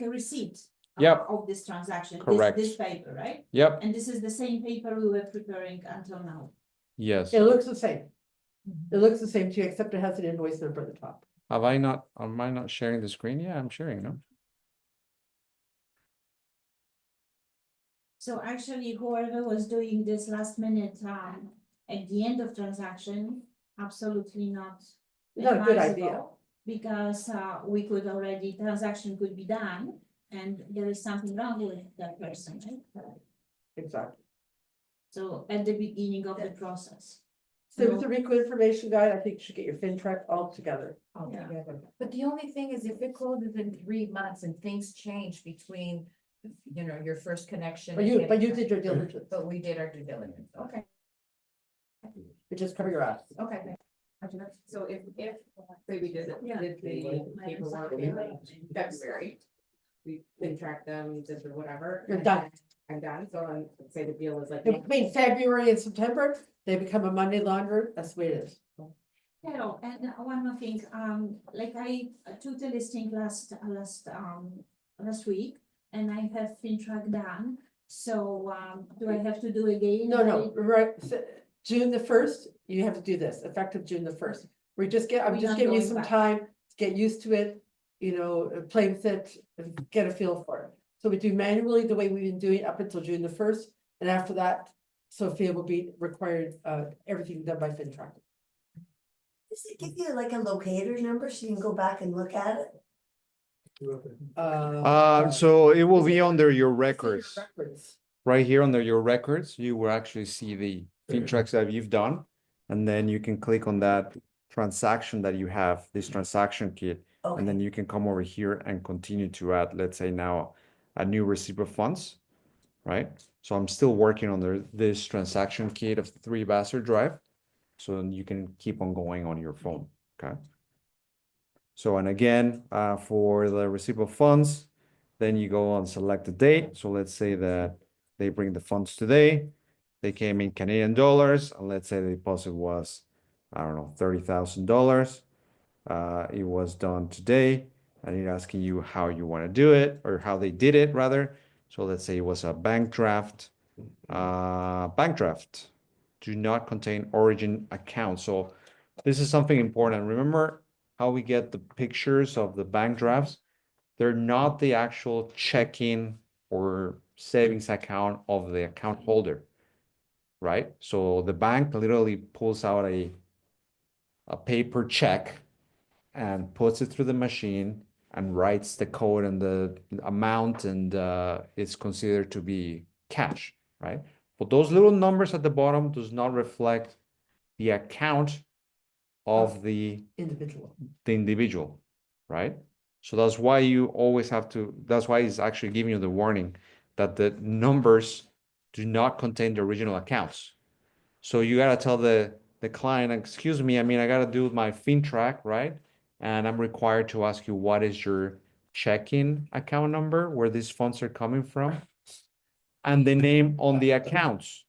[SPEAKER 10] a receipt.
[SPEAKER 6] Yep.
[SPEAKER 10] Of this transaction.
[SPEAKER 6] Correct.
[SPEAKER 10] This paper, right?
[SPEAKER 6] Yep,
[SPEAKER 10] And this is the same paper we were preparing until now.
[SPEAKER 6] yes.
[SPEAKER 3] It looks the same. It looks the same to you, except it has an invoice number at the top.
[SPEAKER 6] Am I not sharing the screen? Yeah, I'm sharing, no?
[SPEAKER 10] So actually, whoever was doing this last minute, at the end of transaction, absolutely not.
[SPEAKER 3] Not a good idea.
[SPEAKER 10] advisable, Because, we could already, transaction could be done, and there is something wrong with that person, right?
[SPEAKER 3] Exactly.
[SPEAKER 10] So at the beginning of the process.
[SPEAKER 3] So with the RICO information guide, I think you should get your FINTRAC all together.
[SPEAKER 5] Altogether. But the only thing is if it closes in 3 months and things change between, your first connection.
[SPEAKER 3] But
[SPEAKER 5] and
[SPEAKER 3] you
[SPEAKER 5] getting-
[SPEAKER 3] did your diligence,
[SPEAKER 5] But we did our due diligence. Okay,
[SPEAKER 3] you just cover your ass.
[SPEAKER 5] okay.
[SPEAKER 12] So if, say we did the paperwork in February. We can track them, did the whatever.
[SPEAKER 3] You're
[SPEAKER 12] and
[SPEAKER 3] done.
[SPEAKER 12] then I'm done, so I'm, say the deal is like.
[SPEAKER 3] Between February and September, they become a money launderer, that's the way it is.
[SPEAKER 10] Hello, and one more thing, like I took the listing last week, and I have FINTRAC done, so, do I have to do again?
[SPEAKER 3] No, right, June the 1st, you have to do this, effective June the 1st. I'm
[SPEAKER 10] We're
[SPEAKER 3] just
[SPEAKER 10] not
[SPEAKER 3] giving you
[SPEAKER 10] going
[SPEAKER 3] some
[SPEAKER 10] back.
[SPEAKER 3] time to get used to it, play with it, and get a feel for it. So we do manually the way we've been doing up until June the 1st, and after that, Sophia will be required, everything done by FinTrack.
[SPEAKER 11] Does it give you like a locator number so you can go back and look at it?
[SPEAKER 6] So it will
[SPEAKER 3] is
[SPEAKER 6] be
[SPEAKER 3] it-
[SPEAKER 6] under your
[SPEAKER 3] it's in your
[SPEAKER 6] records.
[SPEAKER 3] records.
[SPEAKER 6] Right here under your records, you will actually see the FINTRACs that you've done. And then you can click on that transaction that you have, this transaction kit. And then
[SPEAKER 11] Okay,
[SPEAKER 6] you can come over here and continue to add, let's say now, a new receipt of funds, right? So I'm still working on this transaction kit of 3 Vassar Drive. So then you can keep on going on your phone, okay? So, and again, for the receipt of funds, then you go on select the date. So let's say that they bring the funds today. They came in Canadian dollars, and let's say the deposit was, I don't know, $30,000. It was done today, and it's asking you how you want to do it, or how they did it rather. So let's say it was a bank draft. Bank draft do not contain origin account. So this is something important. Remember how we get the pictures of the bank drafts? They're not the actual checking or savings account of the account holder, right? So the bank literally pulls out a paper check and puts it through the machine and writes the code and the amount, and it's considered to be cash, right? But those little numbers at the bottom does not reflect the account of the individual, right? So that's why you always have to, that's why it's actually giving you the warning that the numbers do not contain the original accounts. So you gotta tell the client, excuse me, I mean, I gotta do my FINTRAC, right? And I'm required to ask you, what is your checking account number, where these funds are coming from? And the name on the accounts.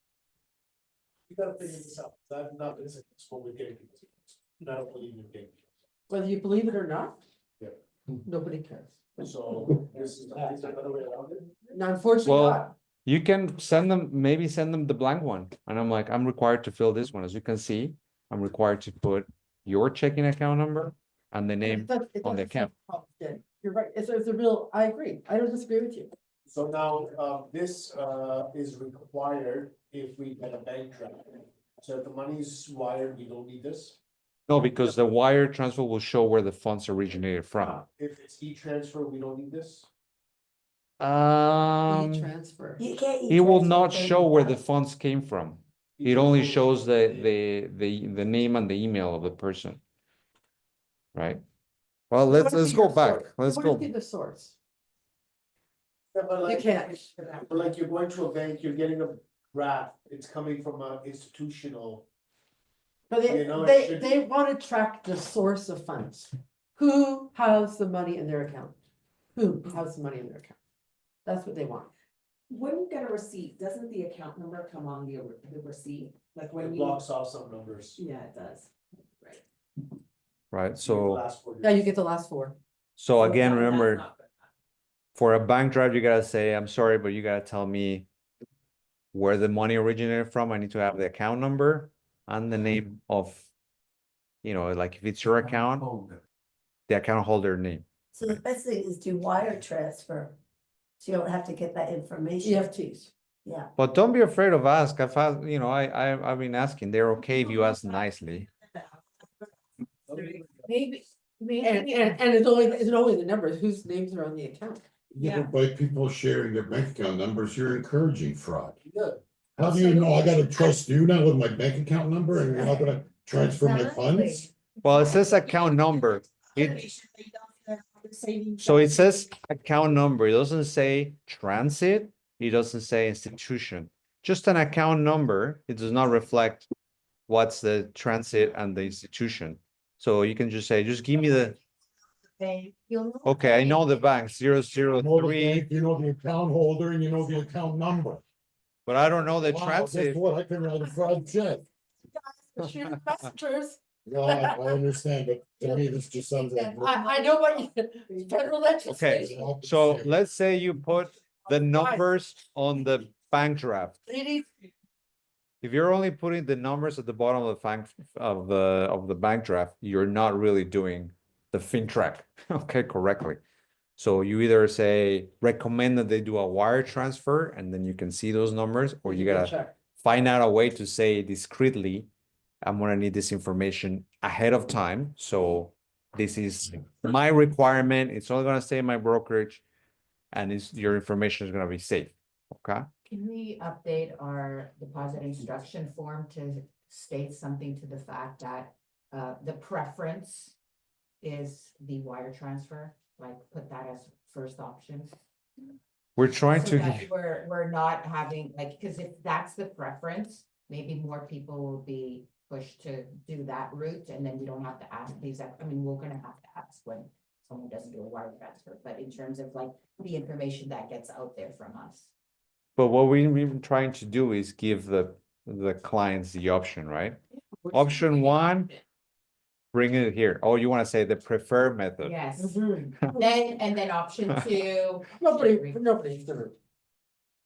[SPEAKER 9] You gotta figure this out, 'cause I've not been successful with getting people. And I don't believe in getting.
[SPEAKER 3] Whether you believe it or not.
[SPEAKER 9] Yeah.
[SPEAKER 3] Nobody cares.
[SPEAKER 9] So this is another way around it.
[SPEAKER 3] Now, unfortunately,
[SPEAKER 6] Well,
[SPEAKER 3] not.
[SPEAKER 6] you can send them, maybe send them the blank one. And I'm like, I'm required to fill this one. As you can see, I'm required to put your checking account number and the name
[SPEAKER 3] It
[SPEAKER 6] on the
[SPEAKER 3] doesn't
[SPEAKER 6] account.
[SPEAKER 3] sound complicated. You're right. It's a real, I agree. I don't disagree with you.
[SPEAKER 9] So now, this is required if we get a bank transfer. So if the money's wired, we don't need this.
[SPEAKER 6] No, because the wire transfer will show where the funds originated from.
[SPEAKER 9] If it's e-transfer, we don't need this.
[SPEAKER 3] E-transfer.
[SPEAKER 11] you can't.
[SPEAKER 6] It will
[SPEAKER 11] e-transfer
[SPEAKER 6] not
[SPEAKER 11] things
[SPEAKER 6] show where
[SPEAKER 11] out.
[SPEAKER 6] the funds came from. It only shows the name and the email of the person. Right? Well, let's go back. Let's
[SPEAKER 3] What
[SPEAKER 6] go.
[SPEAKER 3] is the source?
[SPEAKER 9] Yeah, but
[SPEAKER 3] You
[SPEAKER 9] like,
[SPEAKER 3] can't.
[SPEAKER 9] but like you're going to a bank, you're getting a draft, it's coming from a institutional.
[SPEAKER 3] But
[SPEAKER 9] You know, it
[SPEAKER 3] they
[SPEAKER 9] should-
[SPEAKER 3] want to track the source of funds. Who has the money in their account? Who has the money in their account? That's what they want.
[SPEAKER 12] When you get a receipt, doesn't the account number come on the receipt? Like when
[SPEAKER 9] It
[SPEAKER 12] you,
[SPEAKER 9] blocks off some numbers.
[SPEAKER 12] yeah, it does. Right.
[SPEAKER 6] Right, so,
[SPEAKER 9] Last 4
[SPEAKER 3] Yeah, you
[SPEAKER 9] digits.
[SPEAKER 3] get the last 4.
[SPEAKER 6] so again,
[SPEAKER 12] That's
[SPEAKER 6] remember,
[SPEAKER 12] not good.
[SPEAKER 6] for a bank drive, you gotta say, I'm sorry, but you gotta tell me where the money originated from. I need to have the account number and the name of, like if it's your account, the account holder name.
[SPEAKER 11] So the best thing is do wire transfer. So you don't have to get that information.
[SPEAKER 3] EFTs.
[SPEAKER 11] Yeah.
[SPEAKER 6] But don't be afraid of ask. I've been asking. They're okay if you ask nicely.
[SPEAKER 5] Maybe,
[SPEAKER 3] And it's only the numbers, whose names are on the account.
[SPEAKER 8] Yeah, but by people sharing their bank account numbers, you're encouraging fraud.
[SPEAKER 9] Yeah.
[SPEAKER 8] How do you know I gotta trust you now with my bank account number and you're not gonna transfer my funds?
[SPEAKER 6] Well, it says account number. So it says account number. It doesn't say transit. It doesn't say institution. Just an account number. It does not reflect what's the transit and the institution. So you can just say, just give me the, okay, I know the bank,
[SPEAKER 8] You know the
[SPEAKER 6] 003,
[SPEAKER 8] bank, you know the account holder and you know the account number.
[SPEAKER 6] but I don't know the
[SPEAKER 8] Wow,
[SPEAKER 6] transit.
[SPEAKER 8] guess what? I can write a fraud check.
[SPEAKER 3] Shooting messengers.
[SPEAKER 8] Yeah, I understand, but to me, this just sounds like.
[SPEAKER 3] I know what you, federal legislation.
[SPEAKER 6] So let's say you put the numbers on the bank draft. If you're only putting the numbers at the bottom of the bank draft, you're not really doing the FINTRAC, okay, correctly. So you either say, recommend that they do a wire transfer, and then you can see those numbers, or you
[SPEAKER 3] can
[SPEAKER 6] gotta
[SPEAKER 3] check.
[SPEAKER 6] find out a way to say discreetly, I'm gonna need this information ahead of time, so this is my requirement, it's only gonna stay in my brokerage, and your information is gonna be safe, okay?
[SPEAKER 4] Can we update our deposit instruction form to state something to the fact that the preference is the wire transfer? Like, put that as first option?
[SPEAKER 6] We're trying
[SPEAKER 4] So
[SPEAKER 6] to,
[SPEAKER 4] that we're not having, like, because if that's the preference, maybe more people will be pushed to do that route, and then we don't have to ask these, I mean, we're gonna have to ask when someone doesn't do a wire transfer, but in terms of like the information that gets out there from us.
[SPEAKER 6] but what we've been trying to do is give the clients the option, right? Option one, bring it here. Oh, you wanna say the preferred method?
[SPEAKER 4] Yes,
[SPEAKER 3] Mhm.
[SPEAKER 4] then, and then option two.
[SPEAKER 3] Nobody's gonna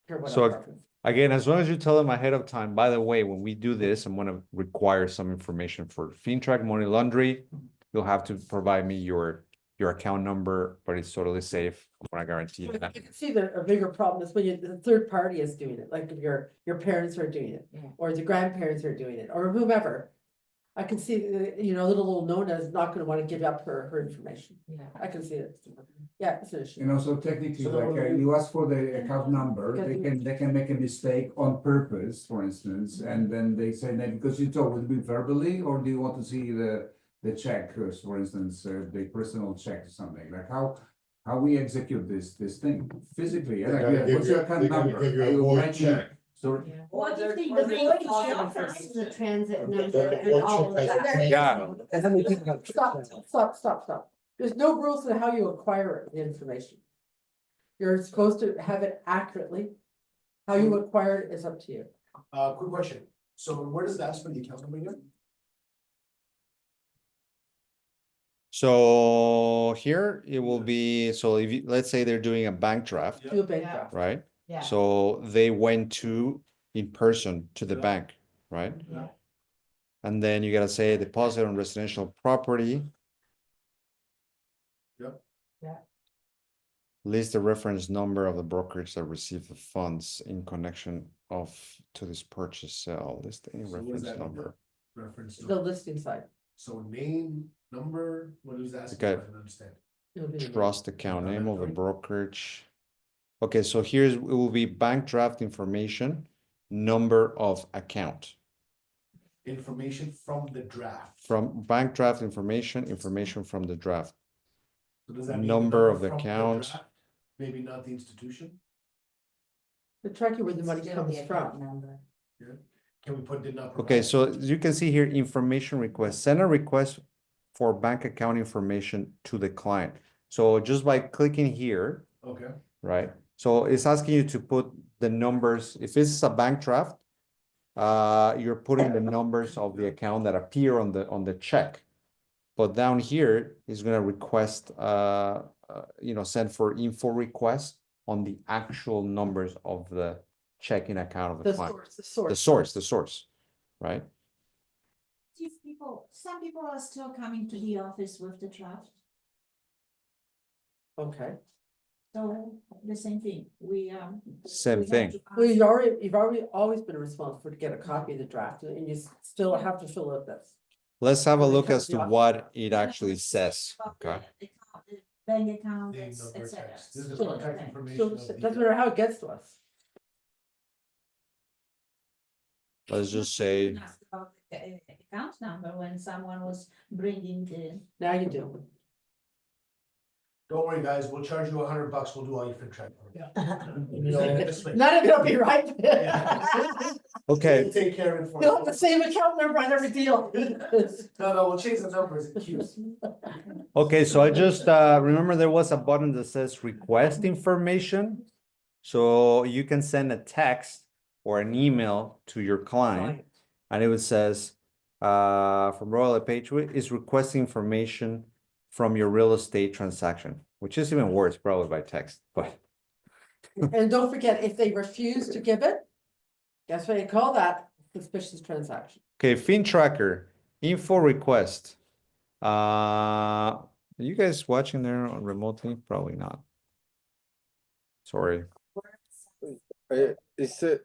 [SPEAKER 3] care what
[SPEAKER 6] So,
[SPEAKER 3] our preference.
[SPEAKER 6] Again, as long as you tell them ahead of time, by the way, when we do this, I'm gonna require some information for FINTRAC money laundry. You'll have to provide me your account number, but it's totally safe. I guarantee you
[SPEAKER 3] You
[SPEAKER 6] that.
[SPEAKER 3] can see a bigger problem is when the third party is doing it, like if your parents are doing it,
[SPEAKER 4] Yeah.
[SPEAKER 3] or the grandparents are doing it, or whomever. I can see, little Nona is not gonna wanna give up her information.
[SPEAKER 4] Yeah.
[SPEAKER 3] I can see it. Yeah, it's an issue.
[SPEAKER 2] And also technically,
[SPEAKER 8] So
[SPEAKER 2] like, you ask for the account number,
[SPEAKER 3] Because
[SPEAKER 2] they can make a mistake on purpose, for instance, and then they say, that because you told, would it be verbally, or do you want to see the check, for instance, the personal check or something, like how we execute this thing physically, yeah,
[SPEAKER 8] They
[SPEAKER 2] like,
[SPEAKER 8] gotta
[SPEAKER 2] yeah,
[SPEAKER 8] give
[SPEAKER 2] what's
[SPEAKER 8] you-
[SPEAKER 2] your account
[SPEAKER 8] they gotta
[SPEAKER 2] number?
[SPEAKER 8] give you a
[SPEAKER 2] I will
[SPEAKER 8] void
[SPEAKER 2] write you-
[SPEAKER 8] check.
[SPEAKER 2] So,
[SPEAKER 10] What if they
[SPEAKER 12] Or
[SPEAKER 10] the
[SPEAKER 12] their
[SPEAKER 10] void
[SPEAKER 12] card
[SPEAKER 10] check
[SPEAKER 12] number.
[SPEAKER 10] has the transit
[SPEAKER 8] The
[SPEAKER 10] number and
[SPEAKER 8] void
[SPEAKER 10] all of
[SPEAKER 8] check has
[SPEAKER 10] that?
[SPEAKER 6] Yeah.
[SPEAKER 3] Stop. There's no rules on how you acquire the information. You're supposed to have it accurately. How you acquire it is up to you.
[SPEAKER 9] Quick question, so where does it ask for the account number again?
[SPEAKER 6] So here it will be, so if you, let's say they're doing a bank draft,
[SPEAKER 3] Do a bank
[SPEAKER 4] Yeah.
[SPEAKER 3] draft.
[SPEAKER 6] right?
[SPEAKER 4] Yeah.
[SPEAKER 6] So they went in person to the bank, right?
[SPEAKER 4] Yeah.
[SPEAKER 6] And then you gotta say deposit on residential property.
[SPEAKER 9] Yep.
[SPEAKER 4] Yeah.
[SPEAKER 6] List the reference number of the brokerage that received the funds in connection to this purchase sale. List any
[SPEAKER 9] So what is
[SPEAKER 6] reference
[SPEAKER 9] that
[SPEAKER 6] number.
[SPEAKER 9] Reference
[SPEAKER 3] The
[SPEAKER 9] to,
[SPEAKER 3] listing side.
[SPEAKER 9] so name, number, what is that?
[SPEAKER 6] Okay.
[SPEAKER 9] I don't understand.
[SPEAKER 3] It'll be the
[SPEAKER 6] Trust account,
[SPEAKER 9] Yeah,
[SPEAKER 6] name of the
[SPEAKER 9] right.
[SPEAKER 6] brokerage. Okay, so it will be bank draft information, number of account.
[SPEAKER 9] Information from the draft.
[SPEAKER 6] From bank draft information from the draft.
[SPEAKER 9] So does that mean
[SPEAKER 6] number of the
[SPEAKER 9] from
[SPEAKER 6] account.
[SPEAKER 9] draft? Maybe not the institution,
[SPEAKER 3] The tracking where the money
[SPEAKER 4] Still
[SPEAKER 3] comes
[SPEAKER 4] the account
[SPEAKER 3] from.
[SPEAKER 4] number.
[SPEAKER 9] can we put did not provide?
[SPEAKER 6] Okay, so you can see here, information request, send a request for bank account information to the client. So just by clicking here,
[SPEAKER 9] Okay,
[SPEAKER 6] right? So it's asking you to put the numbers, if this is a bank draft, you're putting the numbers of the account that appear on the check. But down here is gonna request, send for info request on the actual numbers of the checking account of the
[SPEAKER 3] The
[SPEAKER 6] client.
[SPEAKER 3] source.
[SPEAKER 6] The source, right?
[SPEAKER 10] Some people are still coming to the office with the draft,
[SPEAKER 3] Okay.
[SPEAKER 10] so the same thing,
[SPEAKER 6] Same
[SPEAKER 10] we have
[SPEAKER 6] thing.
[SPEAKER 10] to ask-
[SPEAKER 3] Well, you've already always been responsible to get a copy of the draft, and you still have to fill out this.
[SPEAKER 6] Let's have a
[SPEAKER 3] When it
[SPEAKER 6] look
[SPEAKER 3] comes
[SPEAKER 6] as
[SPEAKER 3] to
[SPEAKER 6] to
[SPEAKER 3] the office.
[SPEAKER 6] what it actually says, okay?
[SPEAKER 10] The bank account,
[SPEAKER 9] Name,
[SPEAKER 10] et
[SPEAKER 9] number,
[SPEAKER 10] cetera.
[SPEAKER 9] text. This is
[SPEAKER 3] So-
[SPEAKER 9] contact
[SPEAKER 3] So
[SPEAKER 9] information.
[SPEAKER 3] it doesn't matter how it gets to us.
[SPEAKER 6] Let's just say,
[SPEAKER 10] Ask about the account number when someone was bringing the.
[SPEAKER 3] Now you do.
[SPEAKER 9] Don't worry, guys, we'll charge you $100, we'll do all your FINTRAC.
[SPEAKER 3] None of it'll be right.
[SPEAKER 9] Yeah.
[SPEAKER 6] okay,
[SPEAKER 9] We'll take care of it for
[SPEAKER 3] You'll have the
[SPEAKER 9] you.
[SPEAKER 3] same account number on every deal.
[SPEAKER 9] No, we'll change the numbers, it's cute.
[SPEAKER 6] okay, so I just, remember there was a button that says request information. So you can send a text or an email to your client, and it says, from LePage is requesting information from your real estate transaction, which is even worse, probably by text, but.
[SPEAKER 3] And don't forget, if they refuse to give it, guess what you call that? Suspicious transaction.
[SPEAKER 6] Okay, FinTracker, info request. Are you guys watching there on remotely? Probably not. Sorry.
[SPEAKER 13] It's you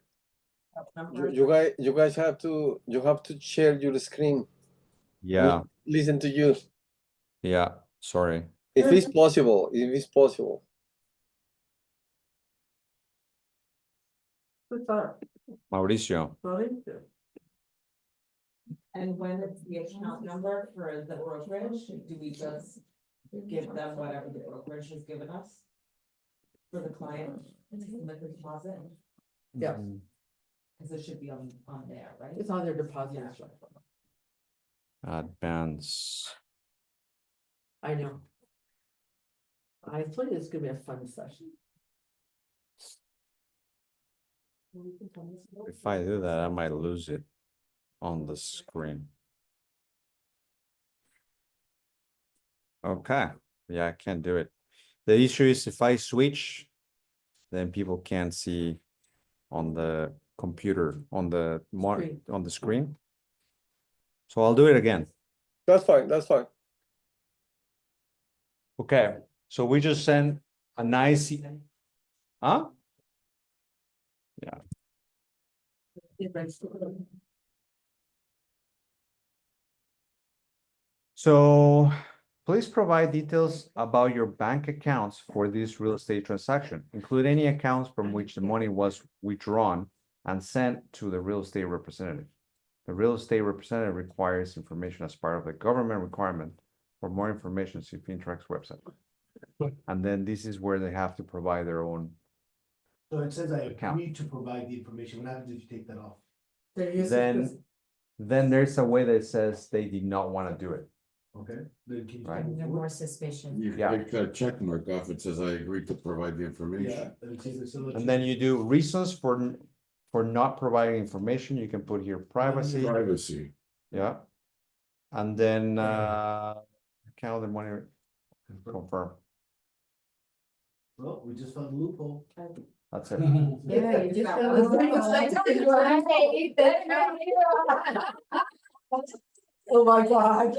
[SPEAKER 13] guys have to share your screen.
[SPEAKER 6] Yeah,
[SPEAKER 13] Listen to you.
[SPEAKER 6] yeah, sorry.
[SPEAKER 13] If it's possible, if it's possible.
[SPEAKER 3] Who's that?
[SPEAKER 6] Mauricio.
[SPEAKER 3] Mauricio.
[SPEAKER 12] And when it's the account number for the brokerage, do we just give them whatever the brokerage has given us? For the client, with the deposit,
[SPEAKER 3] Yeah,
[SPEAKER 12] because it should be on there, right?
[SPEAKER 3] it's on their deposit. instruction.
[SPEAKER 6] Advance.
[SPEAKER 3] I know. I told you it's gonna be a fun session.
[SPEAKER 6] If I do that, I might lose it on the screen. Okay, yeah, I can't do it. The issue is if I switch, then people can't see on the computer, on the
[SPEAKER 3] Screen.
[SPEAKER 6] on the screen. So I'll do it again.
[SPEAKER 13] That's fine, that's fine.
[SPEAKER 6] Okay, so we just send a nice, huh? Yeah. So please provide details about your bank accounts for this real estate transaction. Include any accounts from which the money was withdrawn and sent to the real estate representative. The real estate representative requires information as part of the government requirement. For more information, see FINTRAC's website. And then this is where they have to provide their own.
[SPEAKER 9] So it says I
[SPEAKER 6] Account.
[SPEAKER 9] agree to provide the information. What happens if you take that off?
[SPEAKER 6] Then there's a way that says they did not want to do it.
[SPEAKER 9] Okay. Then can you
[SPEAKER 6] Right.
[SPEAKER 9] move
[SPEAKER 4] They're
[SPEAKER 9] forward?
[SPEAKER 4] more suspicion.
[SPEAKER 8] You
[SPEAKER 6] Yeah.
[SPEAKER 8] take that check mark off, it says I agree to provide the
[SPEAKER 9] Yeah.
[SPEAKER 8] information.
[SPEAKER 9] and it's either so that
[SPEAKER 6] And then you do reasons for not providing information. You can put here privacy.
[SPEAKER 8] Privacy.
[SPEAKER 6] Yeah. And then count the money, confirm.
[SPEAKER 9] Well, we just found a loophole.
[SPEAKER 6] That's it.
[SPEAKER 4] Yeah, you just
[SPEAKER 3] Oh my God.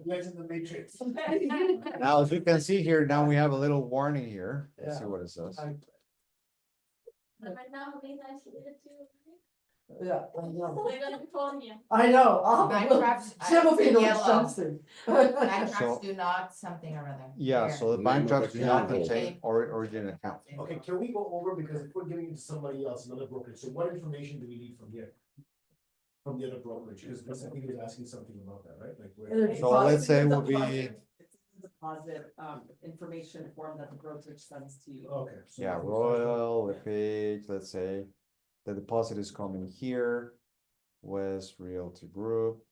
[SPEAKER 9] Legs in the matrix.
[SPEAKER 6] Now, as you can see here, now we have a little warning here. Let's see
[SPEAKER 3] Yeah.
[SPEAKER 6] what it says.
[SPEAKER 3] Yeah, I know.
[SPEAKER 5] They're gonna be calling you.
[SPEAKER 3] I know.
[SPEAKER 4] Bankrupts,
[SPEAKER 3] Jim will be in the
[SPEAKER 4] yellow.
[SPEAKER 3] jumpsuit.
[SPEAKER 4] Bankrupts do not something or other.
[SPEAKER 6] Yeah,
[SPEAKER 4] Here.
[SPEAKER 6] so the
[SPEAKER 8] Name
[SPEAKER 6] bank
[SPEAKER 8] of
[SPEAKER 6] drafts do not
[SPEAKER 8] account.
[SPEAKER 6] contain origin account.
[SPEAKER 9] Okay, can we go over, because if we're giving it to somebody else, another brokerage, so what information do we need from here? From the other brokerage, because I think he was asking something about that, right? Like where.
[SPEAKER 6] So let's say it would be,
[SPEAKER 12] It's a deposit, information form that the brokerage sends to you.
[SPEAKER 9] Okay. so-
[SPEAKER 6] yeah, Royal, LePage, let's say. The deposit is coming here. West Realty Group.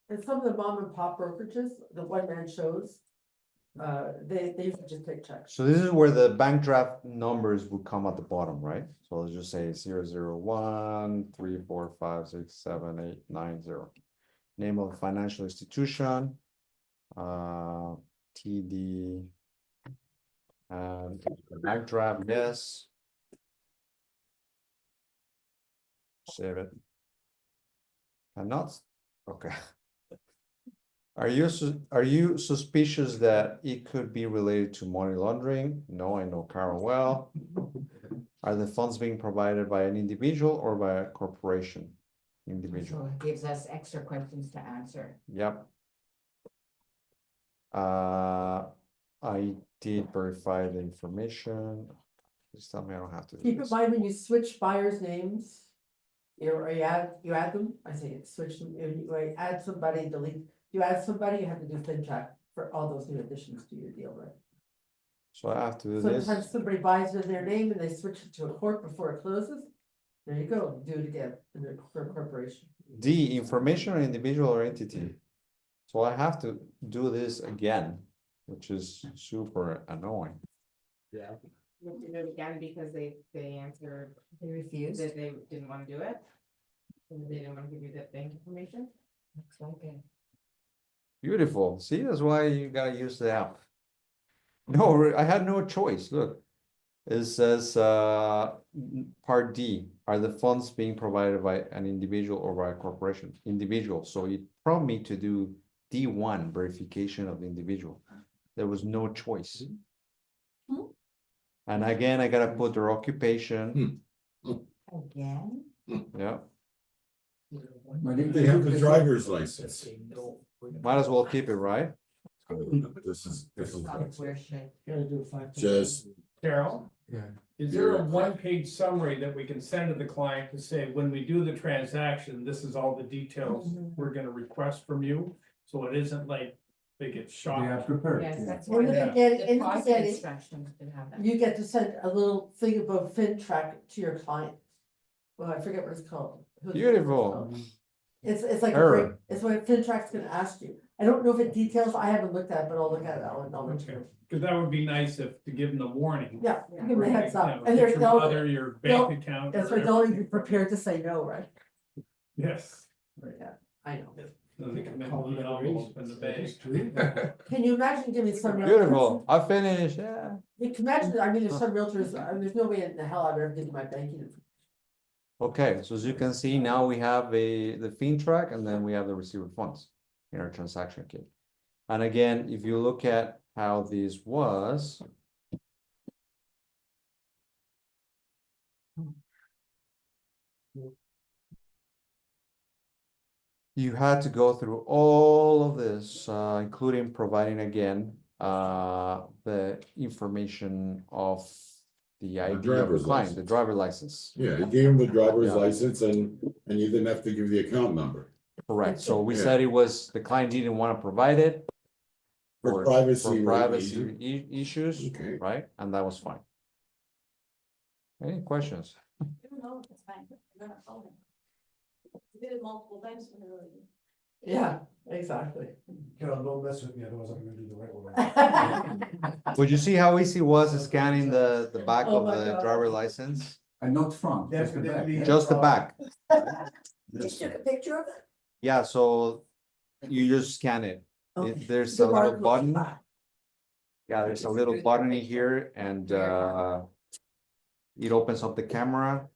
[SPEAKER 3] And some of the mom and pop brokerages, the one man shows, they usually just take checks.
[SPEAKER 6] So this is where the bank draft numbers would come at the bottom, right? So let's just say 001 3 4 5 6 7 8 9 0. Name of the financial institution, TD, and bank draft, yes. Save it. Cannot, okay. Are you suspicious that it could be related to money laundering? No, I know Karen well. Are the funds being provided by an individual or by a corporation? Individual,
[SPEAKER 4] So it gives us extra questions to answer.
[SPEAKER 6] yep. I did verify the information. Please tell me I don't have to do
[SPEAKER 3] Keep in
[SPEAKER 6] this.
[SPEAKER 3] mind when you switch buyers' names, or you add them, I say switch them, if you add somebody, delete, you add somebody, you have to do FINTRAC for all those new additions to your deal, right?
[SPEAKER 6] So I have to do this.
[SPEAKER 3] Sometimes somebody buys in their name and they switch it to a corp before it closes. There you go, do it again for a corporation.
[SPEAKER 6] D, information on individual or entity. So I have to do this again, which is super annoying.
[SPEAKER 9] Yeah.
[SPEAKER 5] You have to do it again because they answered
[SPEAKER 4] They refused.
[SPEAKER 5] that they didn't wanna do it. And they didn't wanna give you the bank information.
[SPEAKER 4] Looks like it.
[SPEAKER 6] Beautiful. See, that's why you gotta use the app. No, I had no choice. Look, it says part D, are the funds being provided by an individual or by a corporation? Individual, so it prompted me to do D1 verification of the individual. There was no choice. And again, I gotta put their occupation,
[SPEAKER 4] Again?
[SPEAKER 6] yeah,
[SPEAKER 8] They have the driver's license.
[SPEAKER 6] might as well keep it, right?
[SPEAKER 8] This is
[SPEAKER 4] Where should?
[SPEAKER 8] just,
[SPEAKER 7] Carol?
[SPEAKER 8] Yeah.
[SPEAKER 7] Is there a one-page summary that we can send to the client to say, when we do the transaction, this is all the details we're gonna request from you? So it isn't like they get
[SPEAKER 2] They are
[SPEAKER 7] shocked.
[SPEAKER 2] prepared.
[SPEAKER 4] Yes,
[SPEAKER 2] yeah.
[SPEAKER 4] that's
[SPEAKER 3] In
[SPEAKER 4] why
[SPEAKER 3] the
[SPEAKER 4] the
[SPEAKER 3] beginning, in the
[SPEAKER 4] deposit
[SPEAKER 3] beginning,
[SPEAKER 4] instructions should have that.
[SPEAKER 3] you get to send a little thing about FinTrack to your client. Well, I forget what it's called. Who-
[SPEAKER 6] Beautiful.
[SPEAKER 3] It's like, a
[SPEAKER 6] Error.
[SPEAKER 3] break- it's what FinTrack's gonna ask you. I don't know if it details, I haven't looked at it, but I'll look at it, I'll acknowledge
[SPEAKER 7] Okay,
[SPEAKER 3] you.
[SPEAKER 7] because that would be nice if, to give them the warning.
[SPEAKER 3] Yeah, give them a heads
[SPEAKER 7] You know,
[SPEAKER 3] up, and they're,
[SPEAKER 7] Your
[SPEAKER 3] they'll,
[SPEAKER 7] mother, your
[SPEAKER 3] they'll-
[SPEAKER 7] bank account.
[SPEAKER 3] that's
[SPEAKER 7] or
[SPEAKER 3] right, they'll
[SPEAKER 7] everything.
[SPEAKER 3] be prepared to say no, right?
[SPEAKER 7] Yes.
[SPEAKER 3] I know.
[SPEAKER 7] So they can make the envelope in the bank.
[SPEAKER 3] Can you imagine giving some realtors?
[SPEAKER 6] Beautiful, I finished, yeah.
[SPEAKER 3] You can imagine, I mean, there's some realtors, I mean, there's no way in the hell I'd ever give you my banking information.
[SPEAKER 6] Okay, so as you can see, now we have the FINTRAC and then we have the receiver funds in our transaction kit. And again, if you look at how this was. You had to go through all of this, including providing again, the information of the ID of the
[SPEAKER 8] driver's
[SPEAKER 6] client, the
[SPEAKER 8] license.
[SPEAKER 6] driver license.
[SPEAKER 8] yeah, you gave him the driver's
[SPEAKER 6] Yeah.
[SPEAKER 8] license and you didn't have to give the account number.
[SPEAKER 6] Correct, so we
[SPEAKER 8] Yeah.
[SPEAKER 6] said it was, the client didn't want to provide it.
[SPEAKER 8] For privacy
[SPEAKER 6] Issues,
[SPEAKER 8] Okay.
[SPEAKER 6] right? And that was fine. Any questions?
[SPEAKER 11] No, it's fine. You're gonna phone him. You did it multiple times.
[SPEAKER 3] Yeah, exactly.
[SPEAKER 9] Carol, don't mess with me, otherwise I'm gonna do the right one.
[SPEAKER 6] Would you see how easy it was scanning the back
[SPEAKER 3] Oh
[SPEAKER 6] of
[SPEAKER 3] my
[SPEAKER 6] the
[SPEAKER 3] God.
[SPEAKER 6] driver license?
[SPEAKER 2] And not front, just the back.
[SPEAKER 9] Definitely.
[SPEAKER 6] Just the back.
[SPEAKER 11] Just took a picture of it?
[SPEAKER 6] Yeah, so you just scan it.
[SPEAKER 11] Okay.
[SPEAKER 6] There's
[SPEAKER 11] The
[SPEAKER 6] a little
[SPEAKER 11] barcode.
[SPEAKER 6] button. Yeah, there's a little button in here and it opens up the camera,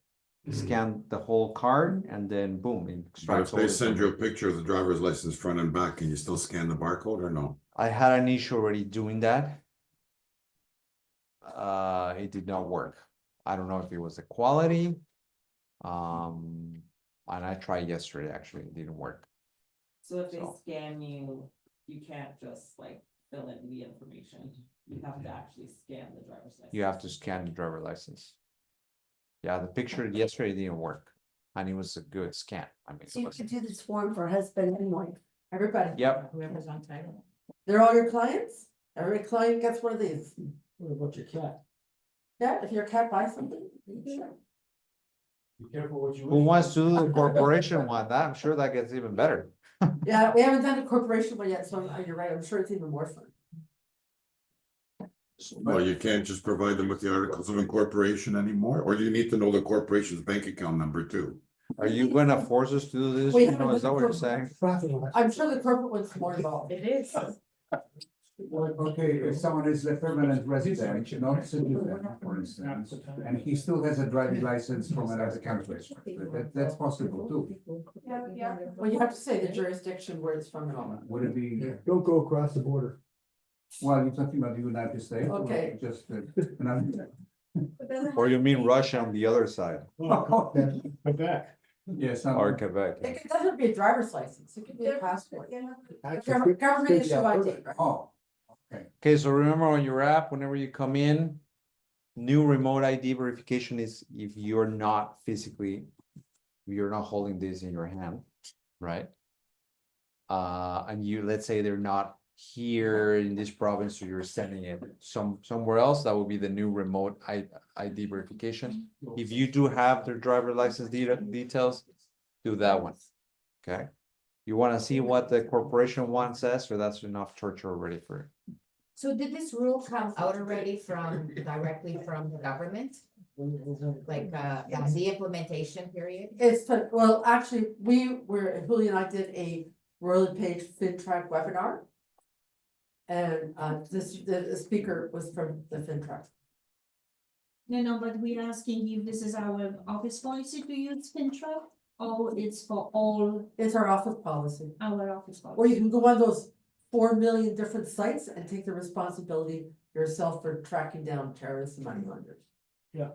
[SPEAKER 6] scan the whole card and then boom, it
[SPEAKER 8] But if
[SPEAKER 6] extracts. all
[SPEAKER 8] they
[SPEAKER 6] the
[SPEAKER 8] send you a
[SPEAKER 6] information.
[SPEAKER 8] picture of the driver's license front and back, can you still scan the barcode or no?
[SPEAKER 6] I had an issue already doing that. It did not work. I don't know if it was the quality. And I tried yesterday, actually, it didn't work.
[SPEAKER 12] So if they
[SPEAKER 6] So.
[SPEAKER 12] scan you, you can't just like fill in the information. You have to actually scan the driver's license.
[SPEAKER 6] You have to scan the driver license. Yeah, the picture yesterday didn't work, and it was a good scan. I mean,
[SPEAKER 11] So
[SPEAKER 6] it
[SPEAKER 11] you
[SPEAKER 6] was,
[SPEAKER 11] could do this form for husband and wife.
[SPEAKER 3] Everybody.
[SPEAKER 6] yep,
[SPEAKER 4] Whoever's on title.
[SPEAKER 3] They're all your clients? Every client gets one of these.
[SPEAKER 9] What about your cat?
[SPEAKER 3] Yeah, if your cat buys something. Sure.
[SPEAKER 9] Be careful what you.
[SPEAKER 6] who wants to do the corporation one? That, I'm sure that gets even better.
[SPEAKER 3] Yeah, we haven't done a corporation one yet, so you're right, I'm sure it's even more fun.
[SPEAKER 8] Well, you can't just provide them with the articles of incorporation anymore, or do you need to know the corporation's bank account number too?
[SPEAKER 6] Are you gonna force us to do this?
[SPEAKER 3] We
[SPEAKER 6] You know,
[SPEAKER 3] haven't
[SPEAKER 6] is that
[SPEAKER 3] done
[SPEAKER 6] what
[SPEAKER 3] the
[SPEAKER 6] you're saying?
[SPEAKER 3] I'm sure the corporate one's more involved.
[SPEAKER 4] It is.
[SPEAKER 2] Okay, if someone is a permanent resident, not citizen, for instance, and he still has a driving license from another country, that's possible too.
[SPEAKER 3] Well, you have to say the jurisdiction where it's from and all that.
[SPEAKER 2] Would it be,
[SPEAKER 9] Don't go across the border.
[SPEAKER 2] well, you're talking about the United States? or
[SPEAKER 3] Okay.
[SPEAKER 2] Just, another.
[SPEAKER 6] Or you mean Russia on the other side,
[SPEAKER 9] I'm back.
[SPEAKER 2] Yes.
[SPEAKER 6] or Quebec?
[SPEAKER 3] It doesn't be a driver's license, it could be a passport. Government issue ID, right?
[SPEAKER 2] Oh,
[SPEAKER 6] Okay, so remember on your app, whenever you come in, new remote ID verification is if you're not physically, you're not holding this in your hand, right? And you, let's say they're not here in this province, so you're sending it somewhere else, that would be the new remote ID verification. If you do have their driver license details, do that one, okay? You wanna see what the corporation one says, or that's enough torture already for you?
[SPEAKER 4] So did this rule come out already directly from the government? Like, the implementation period?
[SPEAKER 3] It's, well, actually, Julie and I did a LePage FinTrack webinar. And the speaker was from the FinTrack.
[SPEAKER 10] No, but we're asking if this is our office policy to use FINTRAC, or it's for all
[SPEAKER 3] It's our office policy.
[SPEAKER 10] our office
[SPEAKER 3] Or you
[SPEAKER 10] policy.
[SPEAKER 3] can go on those 4 million different sites and take the responsibility yourself for tracking down terrorists and money launderers.
[SPEAKER 7] And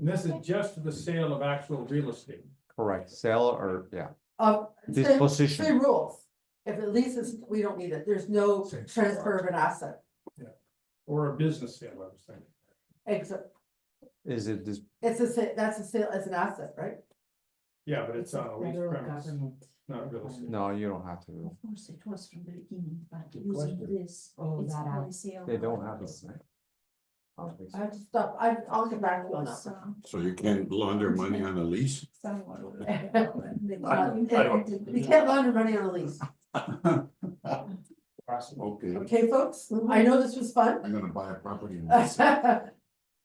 [SPEAKER 7] this is just for the sale of actual real estate.
[SPEAKER 6] Correct, sell or, yeah,
[SPEAKER 3] Three
[SPEAKER 6] disposition.
[SPEAKER 3] rules. If it leases, we don't need it. There's no transfer of an asset.
[SPEAKER 7] Or a business sale, I was thinking.
[SPEAKER 3] Except,
[SPEAKER 6] Is it this,
[SPEAKER 3] it's that's a sale as an asset, right?
[SPEAKER 7] Yeah, but it's on a lease
[SPEAKER 4] Federal
[SPEAKER 7] premise,
[SPEAKER 4] government.
[SPEAKER 7] not real estate.
[SPEAKER 6] no, you don't have to, do.
[SPEAKER 10] Of course, it was from the beginning, but
[SPEAKER 9] Good
[SPEAKER 10] using
[SPEAKER 9] question.
[SPEAKER 10] this,
[SPEAKER 4] Oh,
[SPEAKER 10] it's
[SPEAKER 4] that out.
[SPEAKER 10] policy of.
[SPEAKER 6] they don't have it, right?
[SPEAKER 3] I have to stop. I'll get back to you on that. one.
[SPEAKER 8] So you can't launder money on a lease?
[SPEAKER 3] You can't launder money on a lease.
[SPEAKER 8] Okay,
[SPEAKER 3] Okay, folks, I know this was fun.
[SPEAKER 8] I'm gonna buy a property.